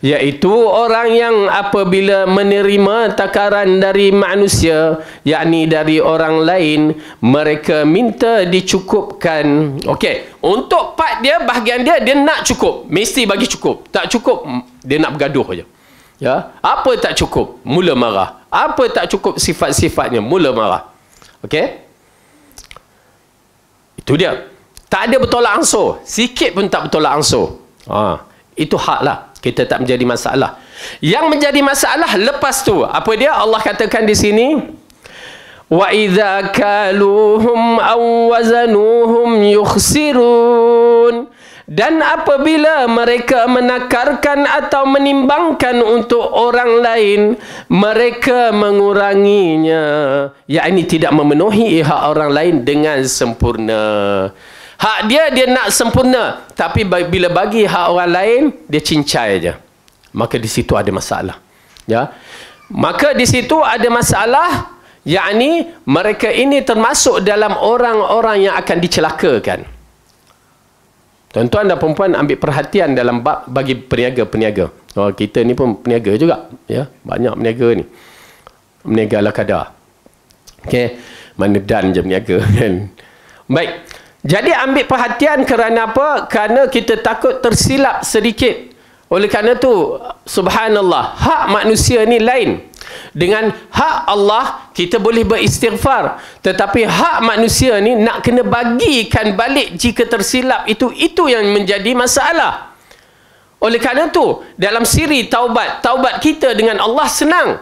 Iaitu orang yang apabila menerima takaran dari manusia, yakni dari orang lain, mereka minta dicukupkan. Okey, untuk part dia, bahagian dia, dia nak cukup, mesti bagi cukup. Tak cukup, dia nak bergaduh je. Ya, apa tak cukup, mula marah. Apa tak cukup sifat-sifatnya, mula marah. Okey, itu dia. Tak ada bertolak ansur, sikit pun tak bertolak ansur. Itu hak lah, kita tak menjadi masalah. Yang menjadi masalah lepas tu, apa dia? Allah katakan di sini, wa idza kaluhum aw wazanuhum yukhsirun. Dan apabila mereka menakarkan atau menimbangkan untuk orang lain, mereka menguranginya, yakni tidak memenuhi hak orang lain dengan sempurna. Hak dia, dia nak sempurna. Tapi bila bagi hak orang lain, dia cincai aja. Maka di situ ada masalah. Ya, maka di situ ada masalah. Yakni mereka ini termasuk dalam orang-orang yang akan dicelakakan. Tuan-tuan dan perempuan ambil perhatian dalam bab bagi peniaga-peniaga. Kita ni pun peniaga juga. Ya, banyak peniaga ni. Peniaga ala kadar. Okey, mana dan je peniaga kan. Baik. Jadi ambil perhatian kerana apa? Kerana kita takut tersilap sedikit. Oleh kerana tu, subhanallah, hak manusia ni lain. Dengan hak Allah, kita boleh beristighfar. Tetapi hak manusia ni nak kena bagikan balik jika tersilap itu yang menjadi masalah. Oleh kerana tu, dalam siri taubat, taubat kita dengan Allah senang.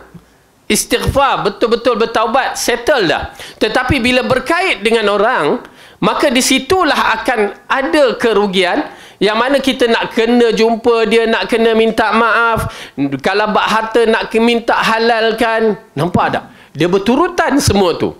Istighfar, betul-betul bertaubat, settle dah. Tetapi bila berkait dengan orang, maka di situlah akan ada kerugian, yang mana kita nak kena jumpa dia, nak kena minta maaf, kalau bak harta nak minta halalkan. Nampak tak? Dia berturutan semua tu.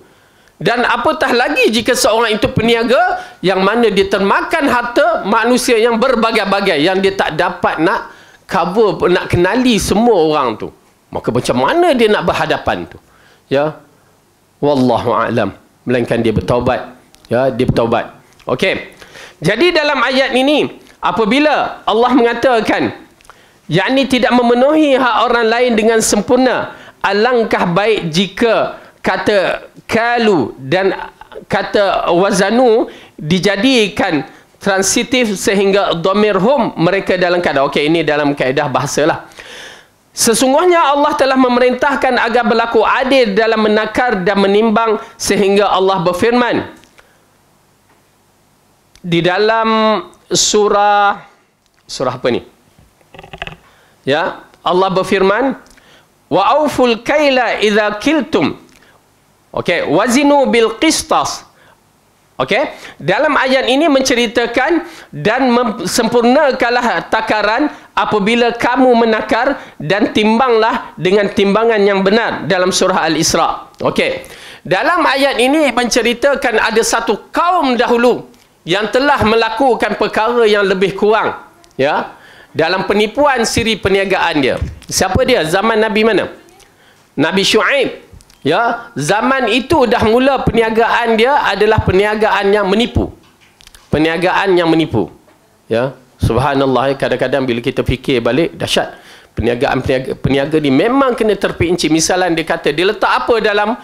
Dan apatah lagi jika seorang itu peniaga, yang mana dia termakan harta manusia yang berbagai-bagai, yang dia tak dapat nak cover, nak kenali semua orang tu. Maka macam mana dia nak berhadapan tu? Ya, wallahu a'lam. Melainkan dia bertaubat. Ya, dia bertaubat. Okey. Jadi dalam ayat ini, apabila Allah mengatakan, yakni tidak memenuhi hak orang lain dengan sempurna, alangkah baik jika kata kalu dan kata wazanu dijadikan transitif sehingga dhamir hum, mereka dalam keadaan. Okey, ini dalam kaedah bahasalah. Sesungguhnya Allah telah memerintahkan agar berlaku adil dalam menakar dan menimbang, sehingga Allah berfirman di dalam surah apa ni? Ya, Allah berfirman, wa auful kaila idza kiltum. Okey, wazinu bil qistas. Okey, dalam ayat ini menceritakan dan sempurnakanlah takaran apabila kamu menakar, dan timbanglah dengan timbangan yang benar, dalam surah Al-Isra. Okey, dalam ayat ini menceritakan ada satu kaum dahulu yang telah melakukan perkara yang lebih kurang, ya, dalam penipuan siri perniagaan dia. Siapa dia? Zaman Nabi mana? Nabi Syuaib. Ya, zaman itu dah mula perniagaan dia adalah perniagaan yang menipu. Perniagaan yang menipu. Ya, subhanallah, kadang-kadang bila kita fikir balik, dahsyat. Peniaga ni memang kena terperinci. Misalnya dia kata dia letak apa dalam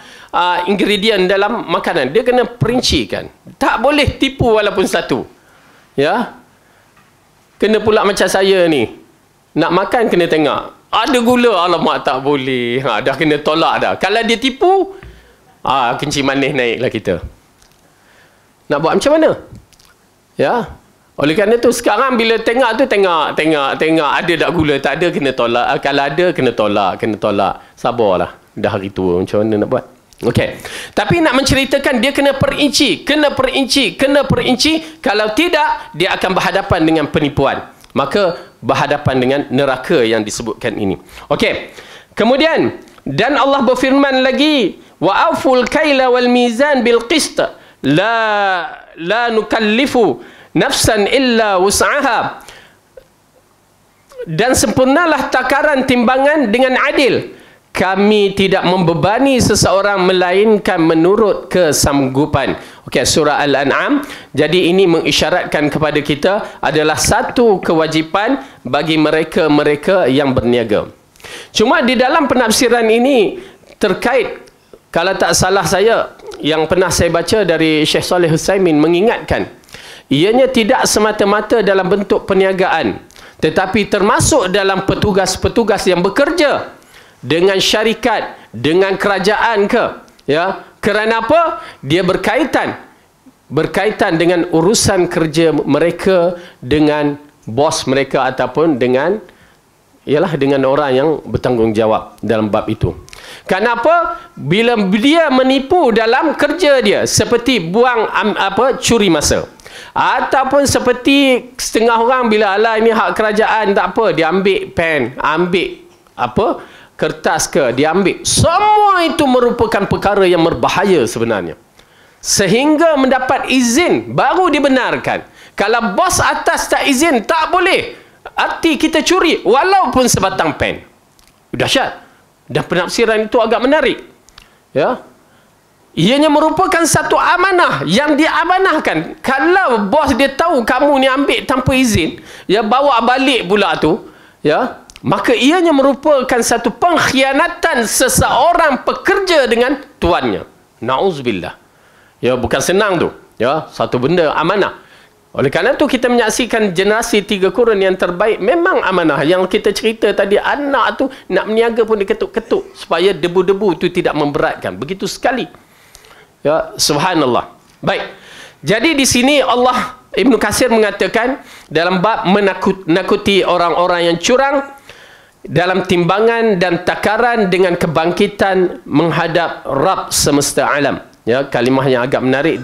ingredient dalam makanan, dia kena perincikan. Tak boleh tipu walaupun satu. Ya, kena pula macam saya ni, nak makan kena tengok ada gula, alamak tak boleh, dah kena tolak dah. Kalau dia tipu, kencing manis naiklah kita. Nak buat macam mana? Ya, oleh kerana tu sekarang bila tengok tu, tengok ada tak gula, tak ada kena tolak. Kalau ada kena tolak. Sabarlah, dah hari tua, macam mana nak buat? Okey. Tapi nak menceritakan dia kena perinci. Kalau tidak, dia akan berhadapan dengan penipuan. Maka berhadapan dengan neraka yang disebutkan ini. Okey. Kemudian, dan Allah berfirman lagi, wa auful kaila wal mizan bil qist, la nukallifu nafsan illa wus'aha. Dan sempurnalah takaran timbangan dengan adil. kami tidak membebani seseorang melainkan menurut kesanggupan. Okey, surah Al-An'am. Jadi ini mengisyaratkan kepada kita adalah satu kewajipan bagi mereka-mereka yang berniaga. Cuma di dalam penafsiran ini terkait, kalau tak salah saya, yang pernah saya baca dari Syekh Saleh Husaimin mengingatkan, ianya tidak semata-mata dalam bentuk perniagaan, tetapi termasuk dalam petugas-petugas yang bekerja dengan syarikat, dengan kerajaan ke, ya. Kerana apa? Dia berkaitan dengan urusan kerja mereka dengan bos mereka ataupun dengan dengan orang yang bertanggungjawab dalam bab itu. Kenapa? Bila dia menipu dalam kerja dia, seperti curi masa, ataupun seperti setengah orang bila ini hak kerajaan, tak apa, dia ambil pen, ambil kertas ke, dia ambil. Semua itu merupakan perkara yang berbahaya sebenarnya. Sehingga mendapat izin baru dibenarkan. Kalau bos atas tak izin, tak boleh. Arti kita curi walaupun sebatang pen. Dahsyat. Dan penafsiran itu agak menarik. Ya. Ianya merupakan satu amanah yang diamanahkan. Kalau bos dia tahu kamu ni ambil tanpa izin, ya, bawa balik pula tu, ya, maka ianya merupakan satu pengkhianatan seseorang pekerja dengan tuannya. Na'udzubillah. Ya, bukan senang tu. Ya, satu benda amanah. Oleh kerana itu kita menyaksikan generasi 3 kurun yang terbaik memang amanah. Yang kita cerita tadi, anak tu nak berniaga pun diketuk-ketuk supaya debu-debu itu tidak memberatkan. Begitu sekali. Ya, subhanallah. Baik. Jadi di sini Allah, Ibnu Katsir mengatakan dalam bab menakuti orang-orang yang curang dalam timbangan dan takaran dengan kebangkitan menghadap Rabb semesta alam. Ya, kalimah yang agak menarik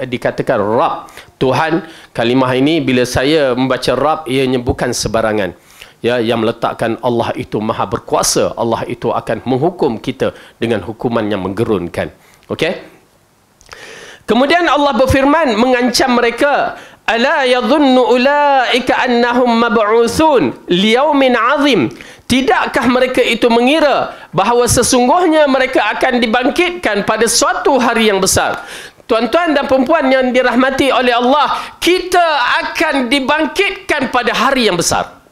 dikatakan Rabb, Tuhan. Kalimah ini bila saya membaca Rabb, ianya bukan sebarangan. Ya, yang meletakkan Allah itu maha berkuasa. Allah itu akan menghukum kita dengan hukuman yang menggerunkan. Okey? Kemudian Allah berfirman mengancam mereka, ala yadhunnu ulaika annahum mab'utsun liyaumin 'azim. Tidakkah mereka itu mengira bahawa sesungguhnya mereka akan dibangkitkan pada suatu hari yang besar? Tuan-tuan dan perempuan yang dirahmati oleh Allah, kita akan dibangkitkan pada hari yang besar.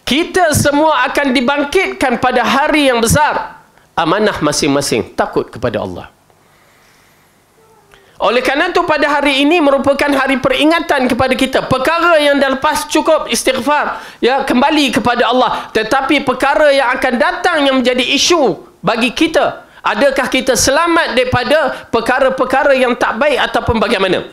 Kita semua akan dibangkitkan pada hari yang besar. Amanah masing-masing takut kepada Allah. Oleh kerana itu pada hari ini merupakan hari peringatan kepada kita. Perkara yang dah lepas cukup istighfar, ya, kembali kepada Allah. Tetapi perkara yang akan datang yang menjadi isu bagi kita, adakah kita selamat daripada perkara-perkara yang tak baik ataupun bagaimana?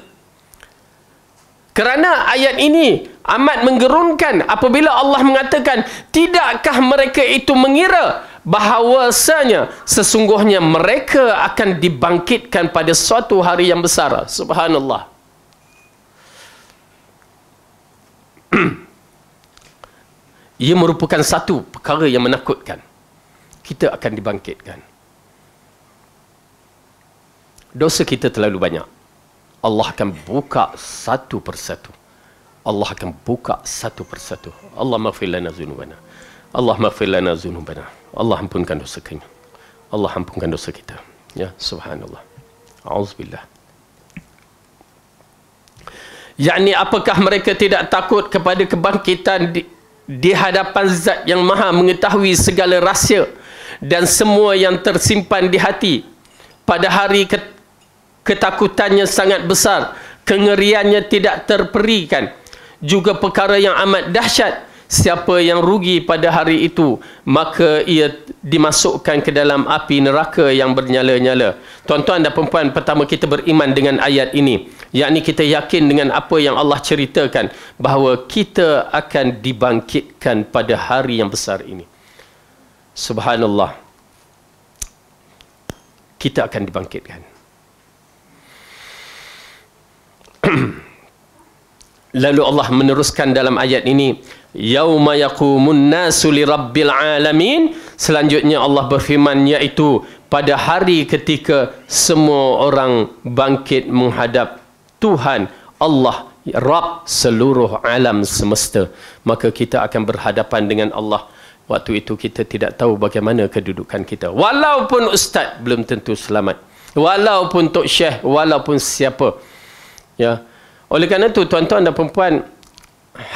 Kerana ayat ini amat menggerunkan apabila Allah mengatakan, tidakkah mereka itu mengira bahawasanya sesungguhnya mereka akan dibangkitkan pada suatu hari yang besar. Subhanallah. Ia merupakan satu perkara yang menakutkan. Kita akan dibangkitkan. Dosa kita terlalu banyak. Allah akan buka satu persatu. Allah akan buka satu persatu. Allah maghfir lana dzunubana. Allah maghfir lana dzunubana. Allah ampunkan dosa kita. Allah ampunkan dosa kita. Ya, subhanallah. Auzubillah. Yakni apakah mereka tidak takut kepada kebangkitan di hadapan Zat yang Maha mengetahui segala rahsia dan semua yang tersimpan di hati. Pada hari ketakutannya sangat besar, kengeriannya tidak terperikan, juga perkara yang amat dahsyat. Siapa yang rugi pada hari itu, maka ia dimasukkan ke dalam api neraka yang bernyala-nyala. Tuan-tuan dan perempuan, pertama kita beriman dengan ayat ini, yakni kita yakin dengan apa yang Allah ceritakan, bahawa kita akan dibangkitkan pada hari yang besar ini. Subhanallah. Kita akan dibangkitkan. Lalu Allah meneruskan dalam ayat ini, yauma yaqumun nasu lirabbil alamin. Selanjutnya Allah berfirman, iaitu pada hari ketika semua orang bangkit menghadap Tuhan Allah, Rabb seluruh alam semesta. Maka kita akan berhadapan dengan Allah. waktu itu kita tidak tahu bagaimana kedudukan kita. Walaupun ustaz belum tentu selamat. Walaupun tok syekh, walaupun siapa. Ya. Oleh kerana itu tuan-tuan dan puan-puan,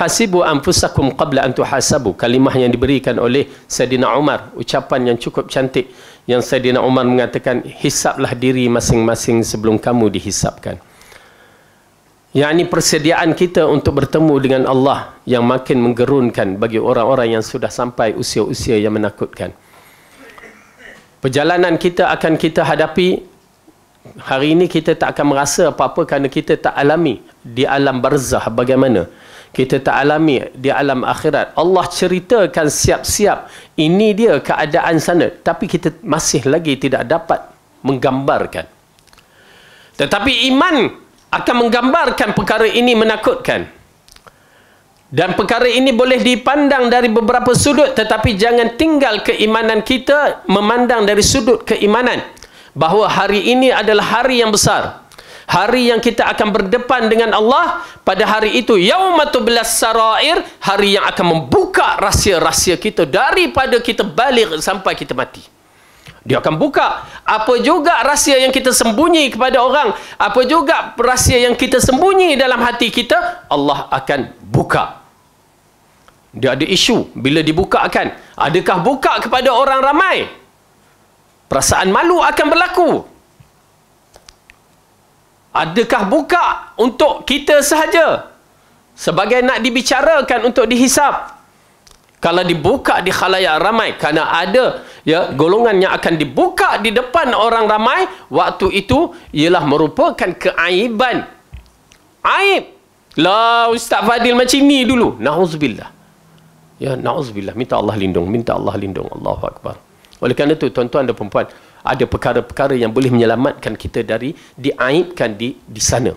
hasibu anfusakum qabla an tuhasabu, kalimah yang diberikan oleh Saidina Umar, ucapan yang cukup cantik yang Saidina Umar mengatakan, hisablah diri masing-masing sebelum kamu dihisabkan. Yakni persediaan kita untuk bertemu dengan Allah yang makin menggerunkan bagi orang-orang yang sudah sampai usia-usia yang menakutkan. Perjalanan kita akan kita hadapi. Hari ini kita tak akan merasa apa-apa kerana kita tak alami di alam barzah bagaimana. Kita tak alami di alam akhirat. Allah ceritakan siap-siap ini dia keadaan sana, tapi kita masih lagi tidak dapat menggambarkan. Tetapi iman akan menggambarkan perkara ini menakutkan. Dan perkara ini boleh dipandang dari beberapa sudut, tetapi jangan tinggal keimanan kita memandang dari sudut keimanan bahawa hari ini adalah hari yang besar. Hari yang kita akan berdepan dengan Allah. Pada hari itu, yaumatublas sarair, hari yang akan membuka rahsia-rahsia kita daripada kita balik sampai kita mati. Dia akan buka apa juga rahsia yang kita sembunyi kepada orang, apa juga rahsia yang kita sembunyi dalam hati kita, Allah akan buka. Dia ada isu bila dibukakan. Adakah buka kepada orang ramai? Perasaan malu akan berlaku. Adakah buka untuk kita sahaja? Sebagai nak dibicarakan untuk dihisap. Kalau dibuka di khalayak ramai, kerana ada ya golongan yang akan dibuka di depan orang ramai, waktu itu ialah merupakan keaiban. Aib. La, Ustaz Fadil macam ni dulu. Na'udzubillah. Ya, na'udzubillah. Minta Allah lindung. Minta Allah lindung. Allahu Akbar. Oleh kerana itu, tuan-tuan dan perempuan, ada perkara-perkara yang boleh menyelamatkan kita dari diaibkan di sana.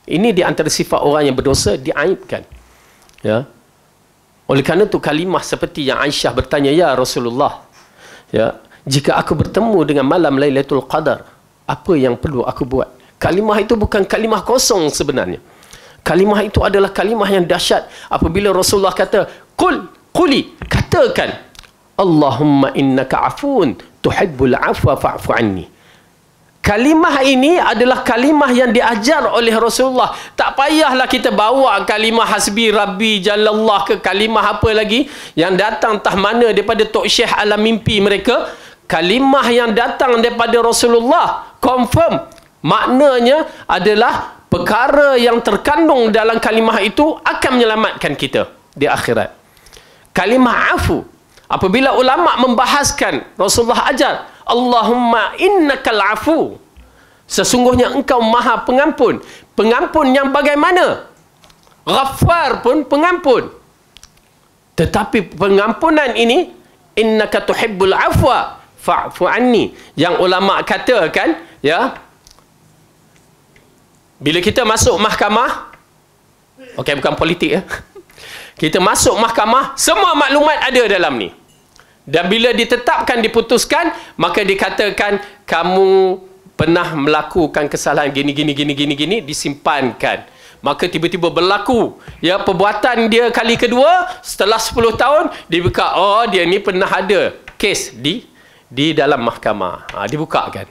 Ini di antara sifat orang yang berdosa, diaibkan. Ya. Oleh kerana itu kalimah seperti yang Aisyah bertanya, ya Rasulullah, ya, jika aku bertemu dengan malam Lailatul Qadar, apa yang perlu aku buat? Kalimah itu bukan kalimah kosong sebenarnya. Kalimah itu adalah kalimah yang dahsyat. Apabila Rasulullah kata, quli, katakan, Allahumma innaka afun tuhibbul afwa fa'fu anni. Kalimah ini adalah kalimah yang diajar oleh Rasulullah. Tak payahlah kita bawa kalimah hasbi rabbi jalallah ke kalimah apa lagi yang datang entah mana daripada Tok Syekh alam mimpi mereka. Kalimah yang datang daripada Rasulullah confirm. Maknanya adalah perkara yang terkandung dalam kalimah itu akan menyelamatkan kita di akhirat. Kalimah afu. Apabila ulama membahaskan, Rasulullah ajar, Allahumma innakal afu. Sesungguhnya engkau maha pengampun. Pengampun yang bagaimana? Ghaffar pun pengampun. Tetapi pengampunan ini, innaka tuhibbul afwa fa'fu anni. Yang ulama katakan, ya, bila kita masuk mahkamah, okey, bukan politik ya. Kita masuk mahkamah, semua maklumat ada dalam ni. Dan bila ditetapkan, diputuskan, maka dikatakan kamu pernah melakukan kesalahan gini, disimpankan. Maka tiba-tiba berlaku ya perbuatan dia kali kedua, setelah 10 tahun dibuka, oh dia ni pernah ada kes di dalam mahkamah. Dibukakan.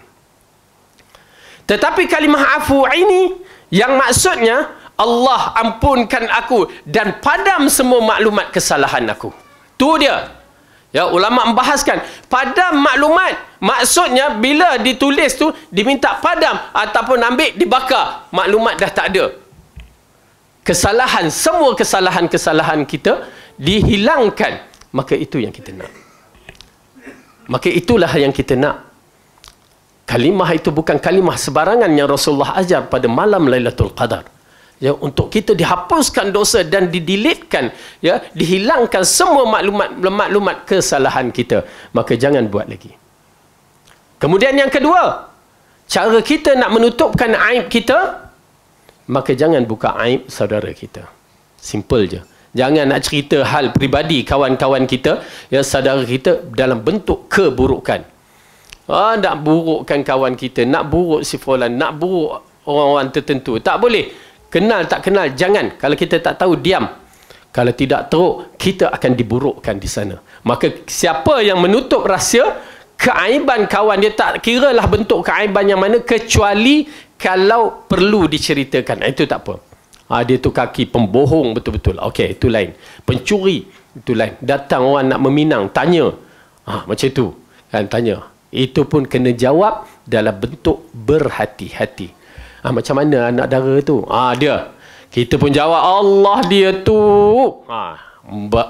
Tetapi kalimah afu ini yang maksudnya Allah ampunkan aku dan padam semua maklumat kesalahan aku. Tu dia. Ya, ulama membahaskan padam maklumat. Maksudnya bila ditulis tu diminta padam ataupun ambil dibakar. Maklumat dah tak ada. Kesalahan, semua kesalahan-kesalahan kita dihilangkan. Maka itu yang kita nak. Maka itulah yang kita nak. Kalimah itu bukan kalimah sebarangan yang Rasulullah ajar pada malam Lailatul Qadar. Ya, untuk kita dihapuskan dosa dan didelitkan, ya, dihilangkan semua maklumat kesalahan kita. Maka jangan buat lagi. Kemudian yang kedua, cara kita nak menutupkan aib kita, maka jangan buka aib saudara kita. Simple je. Jangan nak cerita hal peribadi kawan-kawan kita, ya, saudara kita dalam bentuk keburukan. Nak burukkan kawan kita, nak buruk si fulan, nak buruk orang-orang tertentu. Tak boleh. Kenal tak kenal, jangan. Kalau kita tak tahu, diam. Kalau tidak teruk, kita akan diburukkan di sana. Maka siapa yang menutup rahsia keaiban kawan, dia tak kiralah bentuk keaiban yang mana, kecuali kalau perlu diceritakan. Itu tak apa. Dia tu kaki pembohong betul-betul. Okey, itu lain. Pencuri, itu lain. Datang orang nak meminang, tanya. Macam tu. Kan, tanya. Itu pun kena jawab dalam bentuk berhati-hati. Macam mana anak dara tu? Dia. Kita pun jawab, Allah dia tu.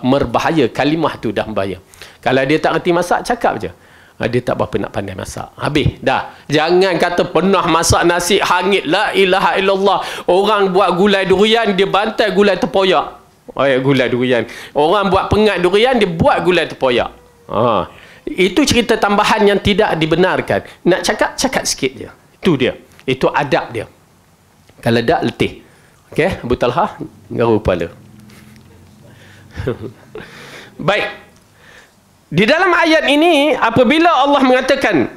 Merbahaya. Kalimah tu dah bahaya. Kalau dia tak reti masak, cakap je. Dia tak berapa nak pandai masak. Habis. Dah. Jangan kata pernah masak nasi hangit. La ilaha illallah. Orang buat gulai durian, dia bantai gulai terpoyak. Gulai durian. Orang buat pengat durian, dia buat gulai terpoyak. Itu cerita tambahan yang tidak dibenarkan. Nak cakap, cakap sikit je. Itu dia. Itu adab dia. Kalau tak, letih. Okey, Abu Talha, garu kepala. Baik. Di dalam ayat ini, apabila Allah mengatakan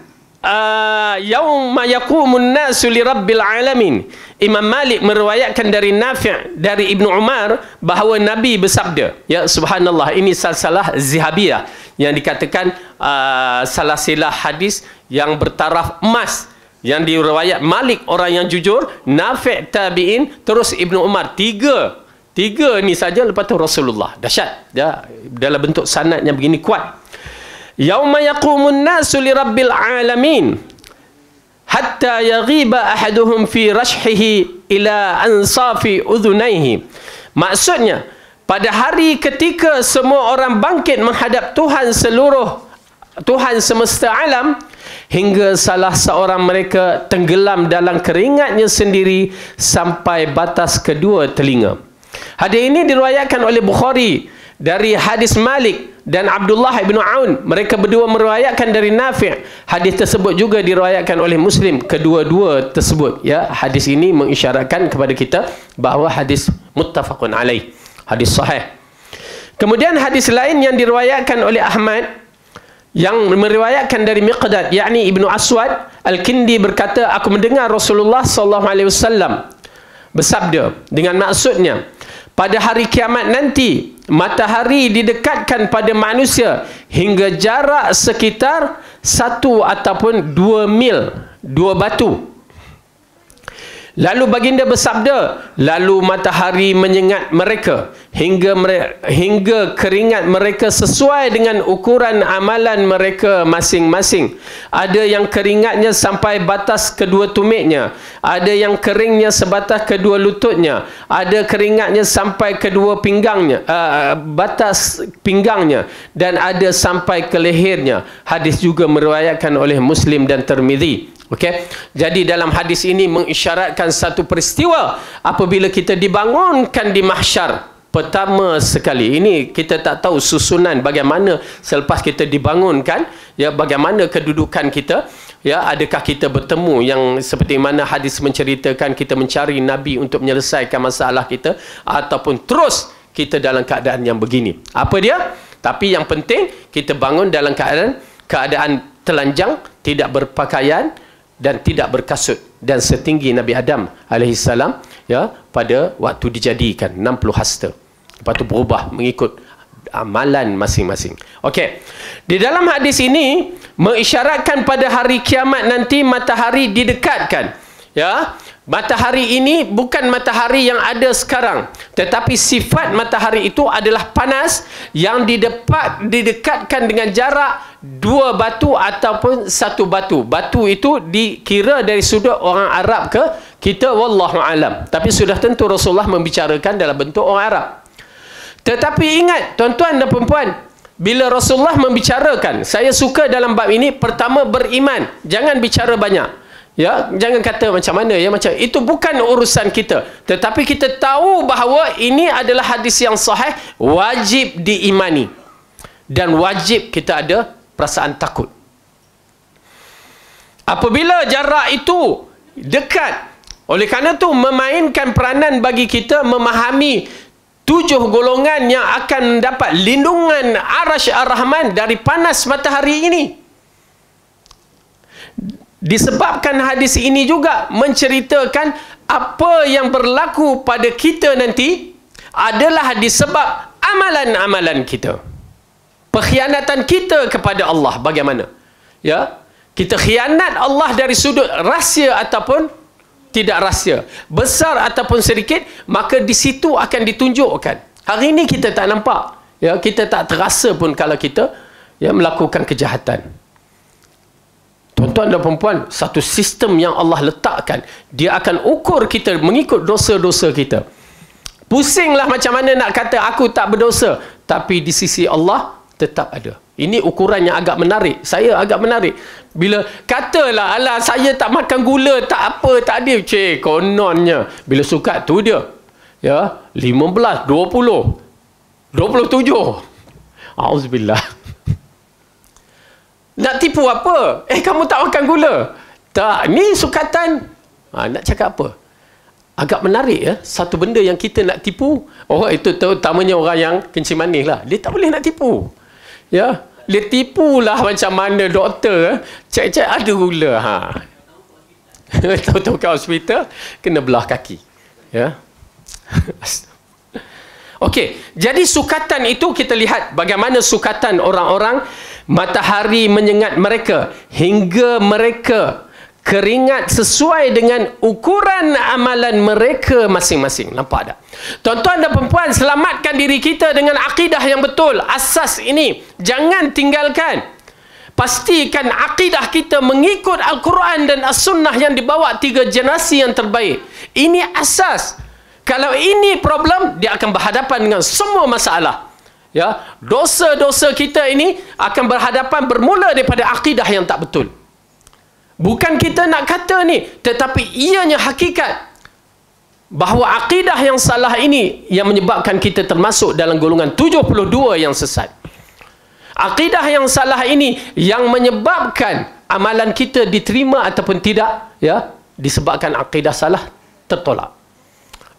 yauma yaqumun nasu li rabbil alamin, Imam Malik meriwayatkan dari Nafi', dari Ibnu Umar, bahawa Nabi bersabda, ya subhanallah, ini salsalah zihabiyah yang dikatakan salasilah hadis yang bertaraf emas, yang diriwayat Malik orang yang jujur, Nafi' tabi'in, terus Ibnu Umar. Tiga ni saja, lepas tu Rasulullah. Dahsyat. Dalam bentuk sanad yang begini kuat. Yauma yaqumun nasu li rabbil alamin hatta yaghiba ahaduhum fi rashhihi ila ansafi udhunaihi. Maksudnya, pada hari ketika semua orang bangkit menghadap Tuhan semesta alam, hingga salah seorang mereka tenggelam dalam keringatnya sendiri sampai batas kedua telinga. Hadis ini diriwayatkan oleh Bukhari dari hadis Malik dan Abdullah bin Aun. Mereka berdua meriwayatkan dari Nafi'. Hadis tersebut juga diriwayatkan oleh Muslim. Kedua-dua tersebut, ya, hadis ini mengisyaratkan kepada kita bahawa hadis muttafaqun alaih, hadis sahih. Kemudian hadis lain yang diriwayatkan oleh Ahmad, yang meriwayatkan dari Miqdad, yakni Ibnu Aswad Al-Kindi, berkata, aku mendengar Rasulullah SAW bersabda, dengan maksudnya, pada hari kiamat nanti matahari didekatkan pada manusia hingga jarak sekitar 1 ataupun 2 mil, 2 batu. Lalu baginda bersabda, lalu matahari menyengat mereka hingga keringat mereka sesuai dengan ukuran amalan mereka masing-masing. Ada yang keringatnya sampai batas kedua tumitnya, ada yang keringnya sebatas kedua lututnya, ada keringatnya sampai kedua pinggangnya, batas pinggangnya, dan ada sampai ke lehernya. Hadis juga meriwayatkan oleh Muslim dan Tirmizi. Okey, jadi dalam hadis ini mengisyaratkan satu peristiwa apabila kita dibangunkan di mahsyar. Pertama sekali, ini kita tak tahu susunan bagaimana selepas kita dibangunkan, ya, bagaimana kedudukan kita, ya, adakah kita bertemu yang seperti mana hadis menceritakan kita mencari Nabi untuk menyelesaikan masalah kita, ataupun terus kita dalam keadaan yang begini. Apa dia? Tapi yang penting kita bangun dalam keadaan telanjang, tidak berpakaian dan tidak berkasut, dan setinggi Nabi Adam alaihissalam, ya, pada waktu dijadikan 60 hasta. Lepas tu berubah mengikut amalan masing-masing. Okey. Di dalam hadis ini mengisyaratkan pada hari kiamat nanti matahari didekatkan. Ya. Matahari ini bukan matahari yang ada sekarang, tetapi sifat matahari itu adalah panas yang didekatkan dengan jarak 2 batu ataupun 1 batu. Batu itu dikira dari sudut orang Arab ke kita, wallahu alam. Tapi sudah tentu Rasulullah membicarakan dalam bentuk orang Arab. Tetapi ingat tuan-tuan dan puan-puan, bila Rasulullah membicarakan, saya suka dalam bab ini, pertama beriman, jangan bicara banyak. Ya, jangan kata macam mana, ya, macam itu bukan urusan kita. Tetapi kita tahu bahawa ini adalah hadis yang sahih, wajib diimani, dan wajib kita ada perasaan takut. Apabila jarak itu dekat, oleh kerana itu memainkan peranan bagi kita memahami 7 golongan yang akan mendapat lindungan Arasy Ar-Rahman dari panas matahari ini. Disebabkan hadis ini juga menceritakan apa yang berlaku pada kita nanti adalah disebab amalan-amalan kita. Pengkhianatan kita kepada Allah bagaimana? Ya, kita khianat Allah dari sudut rahsia ataupun tidak rahsia, besar ataupun sedikit, maka di situ akan ditunjukkan. Hari ini kita tak nampak, ya, kita tak terasa pun kalau kita melakukan kejahatan. Tuan-tuan dan perempuan, satu sistem yang Allah letakkan, dia akan ukur kita mengikut dosa-dosa kita. Pusinglah macam mana nak kata aku tak berdosa, tapi di sisi Allah tetap ada. Ini ukuran yang agak menarik. Saya agak menarik. Bila katalah, alah saya tak makan gula, tak apa, tak ada. Kononnya. Bila sukat tu dia. Ya, 15, 20, 27. Auzubillah. Nak tipu apa? Kamu tak makan gula. Tak, ni sukatan. Nak cakap apa? Agak menarik ya. Satu benda yang kita nak tipu. Oh, itu terutamanya orang yang kencing manis lah. Dia tak boleh nak tipu. Ya, dia tipulah macam mana doktor cek-cek ada gula. Tahu-tahu ke hospital kena belah kaki. Ya. Okey, jadi sukatan itu kita lihat bagaimana sukatan orang-orang, matahari menyengat mereka hingga mereka keringat sesuai dengan ukuran amalan mereka masing-masing. Nampak tak? Tuan-tuan dan perempuan, selamatkan diri kita dengan akidah yang betul. Asas ini jangan tinggalkan. Pastikan akidah kita mengikut Al-Quran dan As-Sunnah yang dibawa 3 generasi yang terbaik. Ini asas. Kalau ini problem, dia akan berhadapan dengan semua masalah. Ya, dosa-dosa kita ini akan berhadapan bermula daripada akidah yang tak betul. Bukan kita nak kata ni, tetapi ianya hakikat bahawa akidah yang salah ini yang menyebabkan kita termasuk dalam golongan 72 yang sesat. Akidah yang salah ini yang menyebabkan amalan kita diterima ataupun tidak, ya, disebabkan akidah salah tertolak.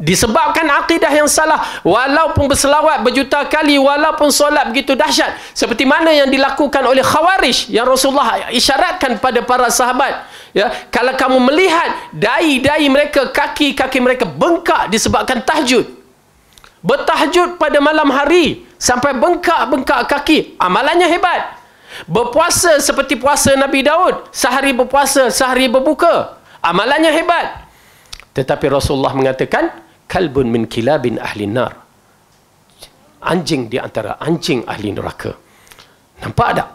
Disebabkan akidah yang salah, walaupun berselawat berjuta kali, walaupun solat begitu dahsyat, seperti mana yang dilakukan oleh Khawarij yang Rasulullah isyaratkan pada para sahabat, ya, kalau kamu melihat dahi-dahi mereka, kaki-kaki mereka bengkak disebabkan tahajud, bertahajud pada malam hari sampai bengkak-bengkak kaki, amalannya hebat. Berpuasa seperti puasa Nabi Daud, sehari berpuasa, sehari berbuka, amalannya hebat. Tetapi Rasulullah mengatakan kalbun min kilabin ahli nar, anjing di antara anjing ahli neraka. Nampak tak?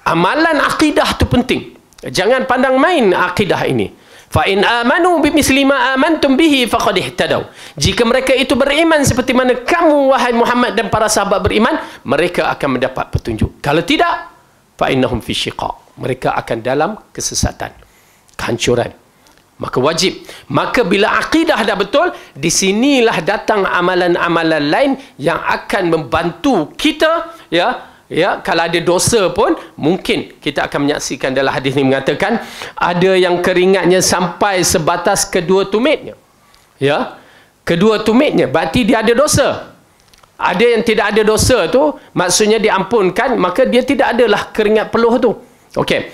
Amalan akidah tu penting. Jangan pandang main akidah ini. Fa in amanu bimisli ma amantum bihi faqad ihtadaw. Jika mereka itu beriman seperti mana kamu wahai Muhammad dan para sahabat beriman, mereka akan mendapat petunjuk. Kalau tidak, fa innahum fi syiqaq. Mereka akan dalam kesesatan, kehancuran. Maka wajib. Maka bila akidah dah betul, di sinilah datang amalan-amalan lain yang akan membantu kita, ya, kalau ada dosa pun mungkin kita akan menyaksikan dalam hadis ini mengatakan ada yang keringatnya sampai sebatas kedua tumitnya. Ya. Kedua tumitnya berarti dia ada dosa. Ada yang tidak ada dosa tu maksudnya diampunkan, maka dia tidak adalah keringat peluh tu. Okey.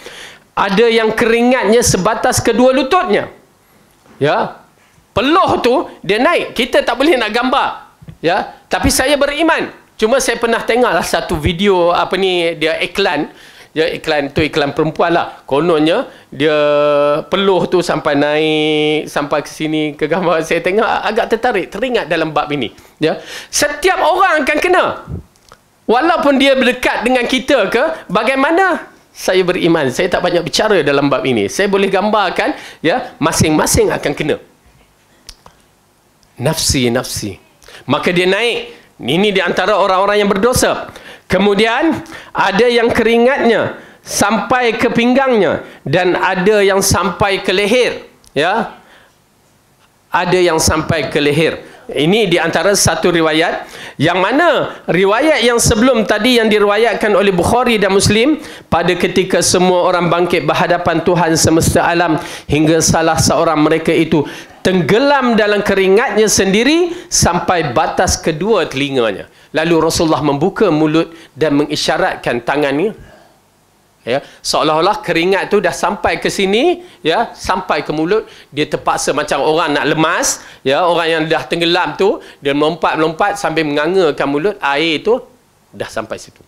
Ada yang keringatnya sebatas kedua lututnya. Ya. Peluh tu dia naik. Kita tak boleh nak gambar. Ya. Tapi saya beriman. Cuma saya pernah tengoklah satu video apa ni, dia iklan. Ya, iklan tu iklan perempuan lah. Kononnya dia peluh tu sampai naik sampai ke sini ke gambar. Saya tengok agak tertarik, teringat dalam bab ini. Ya. Setiap orang akan kena. Walaupun dia berdekat dengan kita ke, bagaimana? Saya beriman, saya tak banyak bicara dalam bab ini. Saya boleh gambarkan, ya, masing-masing akan kena. Nafsi. Maka dia naik. Ini di antara orang-orang yang berdosa. Kemudian ada yang keringatnya sampai ke pinggangnya dan ada yang sampai ke leher, ya. Ada yang sampai ke leher. Ini di antara satu riwayat, yang mana riwayat yang sebelum tadi yang diriwayatkan oleh Bukhari dan Muslim, pada ketika semua orang bangkit berhadapan Tuhan semesta alam hingga salah seorang mereka itu tenggelam dalam keringatnya sendiri sampai batas kedua telinganya. Lalu Rasulullah membuka mulut dan mengisyaratkan tangannya. Ya, seolah-olah keringat tu dah sampai ke sini, ya, sampai ke mulut, dia terpaksa macam orang nak lemas, ya, orang yang dah tenggelam tu, dia melompat-melompat sambil mengangakan mulut, air tu dah sampai situ.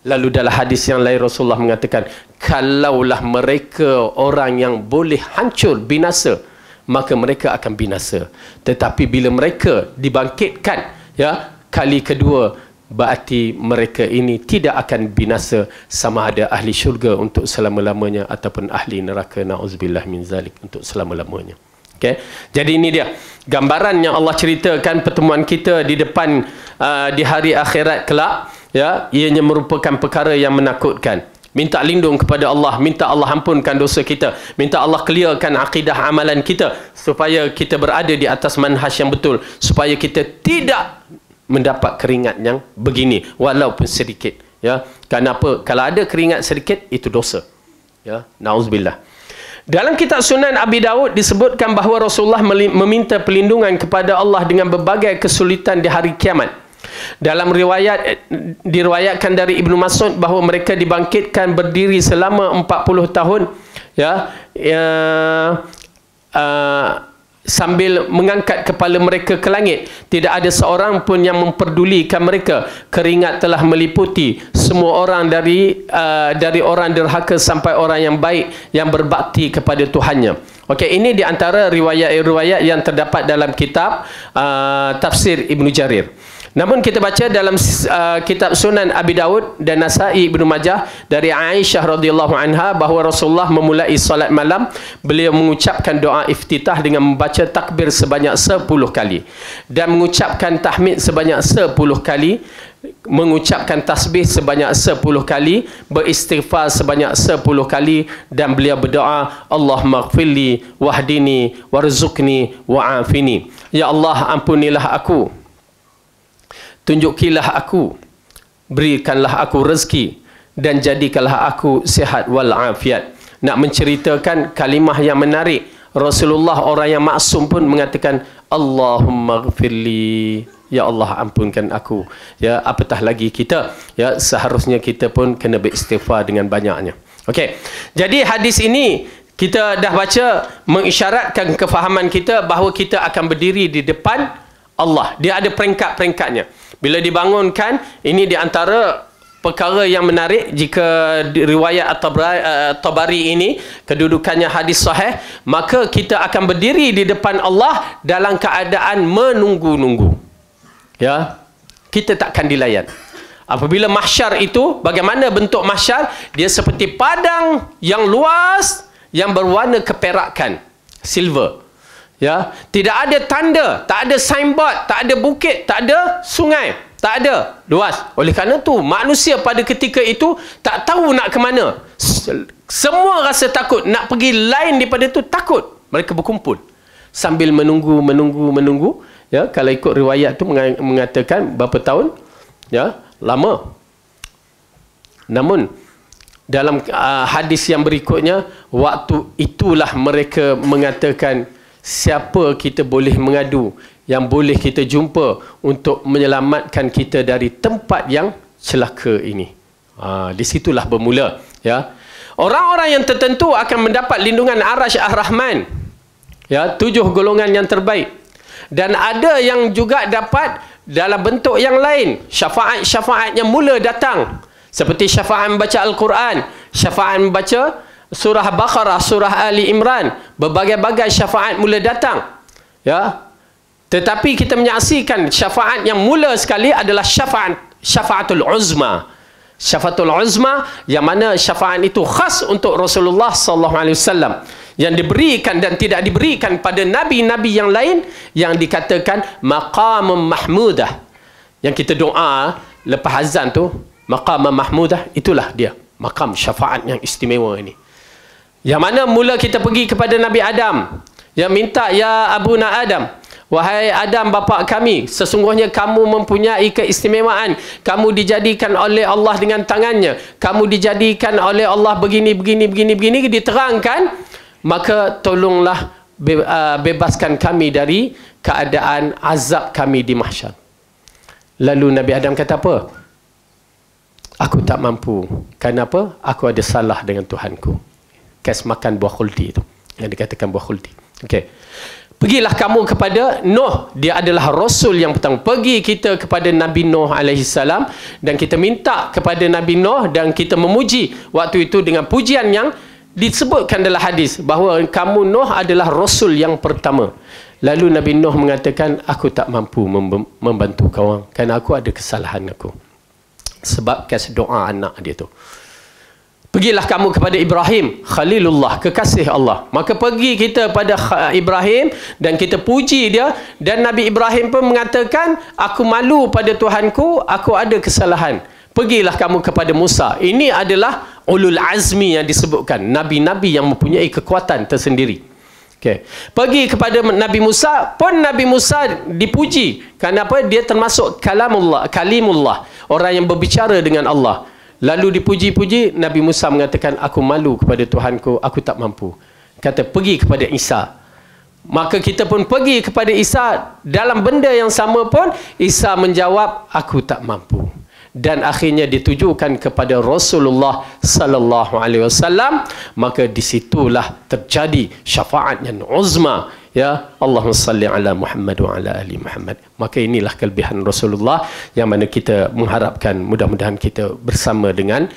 Lalu dalam hadis yang lain Rasulullah mengatakan, kalaulah mereka orang yang boleh hancur, binasa, maka mereka akan binasa. Tetapi bila mereka dibangkitkan, ya, kali kedua, berarti mereka ini tidak akan binasa, sama ada ahli syurga untuk selama-lamanya ataupun ahli neraka, na'udzubillah min zalik, untuk selama-lamanya. Okay? Jadi ini dia gambaran yang Allah ceritakan pertemuan kita di depan di hari akhirat kelak, ya, ianya merupakan perkara yang menakutkan. Minta lindung kepada Allah, minta Allah ampunkan dosa kita, minta Allah clearkan akidah amalan kita supaya kita berada di atas manhaj yang betul, supaya kita tidak mendapat keringat yang begini walaupun sedikit, ya. Kenapa? Kalau ada keringat sedikit itu dosa, ya, nauzubillah. Dalam kitab Sunan Abi Daud disebutkan bahawa Rasulullah meminta perlindungan kepada Allah dengan berbagai kesulitan di hari kiamat. Dalam riwayat diriwayatkan dari Ibnu Mas'ud bahawa mereka dibangkitkan berdiri selama 40 tahun, ya, sambil mengangkat kepala mereka ke langit. Tidak ada seorang pun yang memperdulikan mereka. Keringat telah meliputi semua orang dari orang derhaka sampai orang yang baik yang berbakti kepada Tuhannya. Okey, ini di antara riwayat-riwayat yang terdapat dalam kitab tafsir Ibnu Jarir. Namun kita baca dalam kitab Sunan Abi Daud dan Nasa'i Ibnu Majah dari Aisyah radhiyallahu anha bahawa Rasulullah memulai solat malam, beliau mengucapkan doa iftitah dengan membaca takbir sebanyak 10 kali dan mengucapkan tahmid sebanyak 10 kali, mengucapkan tasbih sebanyak 10 kali, beristighfar sebanyak 10 kali, dan beliau berdoa, Allahumma ighfirli wahdini warzuqni wa'afini. Ya Allah, ampunilah aku, tunjukilah aku, berikanlah aku rezeki, dan jadikanlah aku sihat walafiat. Nak menceritakan kalimah yang menarik, Rasulullah orang yang maksum pun mengatakan Allahumma ighfirli, ya Allah ampunkan aku. Ya, apatah lagi kita, ya, seharusnya kita pun kena beristighfar dengan banyaknya. Okey. Jadi hadis ini kita dah baca mengisyaratkan kefahaman kita bahawa kita akan berdiri di depan Allah. Dia ada peringkat-peringkatnya. Bila dibangunkan, ini di antara perkara yang menarik jika riwayat At-Tabari ini kedudukannya hadis sahih, maka kita akan berdiri di depan Allah dalam keadaan menunggu-nunggu. Ya, kita takkan dilayan. Apabila mahsyar itu, bagaimana bentuk mahsyar? Dia seperti padang yang luas yang berwarna keperakan, silver. Ya, tidak ada tanda, tak ada signboard, tak ada bukit, tak ada sungai, tak ada, luas. Oleh kerana tu manusia pada ketika itu tak tahu nak ke mana. Semua rasa takut, nak pergi lain daripada itu takut. Mereka berkumpul sambil menunggu. Ya, kalau ikut riwayat tu mengatakan berapa tahun? Ya, lama. Namun dalam hadis yang berikutnya, waktu itulah mereka mengatakan, siapa kita boleh mengadu, yang boleh kita jumpa untuk menyelamatkan kita dari tempat yang celaka ini. Di situlah bermula, ya. Orang-orang yang tertentu akan mendapat lindungan Arasy Ar-Rahman, ya, 7 golongan yang terbaik. Dan ada yang juga dapat dalam bentuk yang lain, syafaat-syafaat yang mula datang, seperti syafaat membaca Al-Quran, syafaat membaca surah Baqarah, surah Ali Imran, berbagai-bagai syafaat mula datang, ya. Tetapi kita menyaksikan syafaat yang mula sekali adalah syafaatul uzma. Syafaatul uzma yang mana syafaat itu khas untuk Rasulullah sallallahu alaihi wasallam, yang diberikan dan tidak diberikan pada nabi-nabi yang lain, yang dikatakan maqam mahmudah. Yang kita doa lepas azan tu, maqam mahmudah, itulah dia, maqam syafaat yang istimewa ini. Yang mana mula kita pergi kepada Nabi Adam, yang minta, ya Abuna Adam, wahai Adam bapa kami, sesungguhnya kamu mempunyai keistimewaan, kamu dijadikan oleh Allah dengan tangannya, kamu dijadikan oleh Allah begini, diterangkan, maka tolonglah bebaskan kami dari keadaan azab kami di mahsyar. Lalu Nabi Adam kata apa? aku tak mampu. Kenapa? Aku ada salah dengan Tuhanku. Kes makan buah khuldi itu. Yang dikatakan buah khuldi. Okey. Pergilah kamu kepada Nuh. Dia adalah Rasul yang pertama. Pergi kita kepada Nabi Nuh AS. Dan kita minta kepada Nabi Nuh. Dan kita memuji waktu itu dengan pujian yang disebutkan dalam hadis. Bahawa kamu Nuh adalah Rasul yang pertama. Lalu Nabi Nuh mengatakan, aku tak mampu membantu kau. Kerana aku ada kesalahan aku. Sebab kasih doa anak dia tu. Pergilah kamu kepada Ibrahim, Khalilullah, kekasih Allah. Maka pergi kita pada Ibrahim dan kita puji dia. Dan Nabi Ibrahim pun mengatakan, aku malu pada Tuhanku, aku ada kesalahan. Pergilah kamu kepada Musa. Ini adalah ulul azmi yang disebutkan. Nabi-nabi yang mempunyai kekuatan tersendiri. Okay. Pergi kepada Nabi Musa, pun Nabi Musa dipuji. Kenapa? Dia termasuk kalimullah. Orang yang berbicara dengan Allah. Lalu dipuji-puji, Nabi Musa mengatakan, aku malu kepada Tuhanku, aku tak mampu. Kata, pergi kepada Isa. Maka kita pun pergi kepada Isa. Dalam benda yang sama pun, Isa menjawab, aku tak mampu. Dan akhirnya ditujukan kepada Rasulullah sallallahu alaihi wasallam. Maka disitulah terjadi syafaat yang uzma. Ya, Allahumma salli ala Muhammad wa ala ali Muhammad. Maka inilah kelebihan Rasulullah yang mana kita mengharapkan mudah-mudahan kita bersama dengan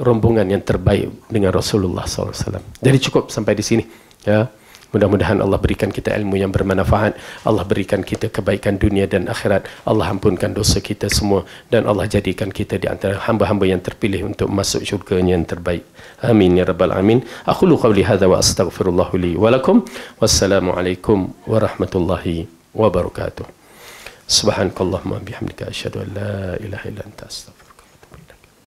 rombongan yang terbaik dengan Rasulullah SAW. Jadi cukup sampai di sini. Ya. Mudah-mudahan Allah berikan kita ilmu yang bermanfaat. Allah berikan kita kebaikan dunia dan akhirat. Allah ampunkan dosa kita semua. Dan Allah jadikan kita di antara hamba-hamba yang terpilih untuk masuk syurga yang terbaik. Amin ya rabbal alamin. Aqulu qawli hadza wa astaghfirullah li wa lakum. Wassalamualaikum warahmatullahi wabarakatuh. Subhanakallahumma bihamdika asyhadu an la ilaha illa anta astaghfiruka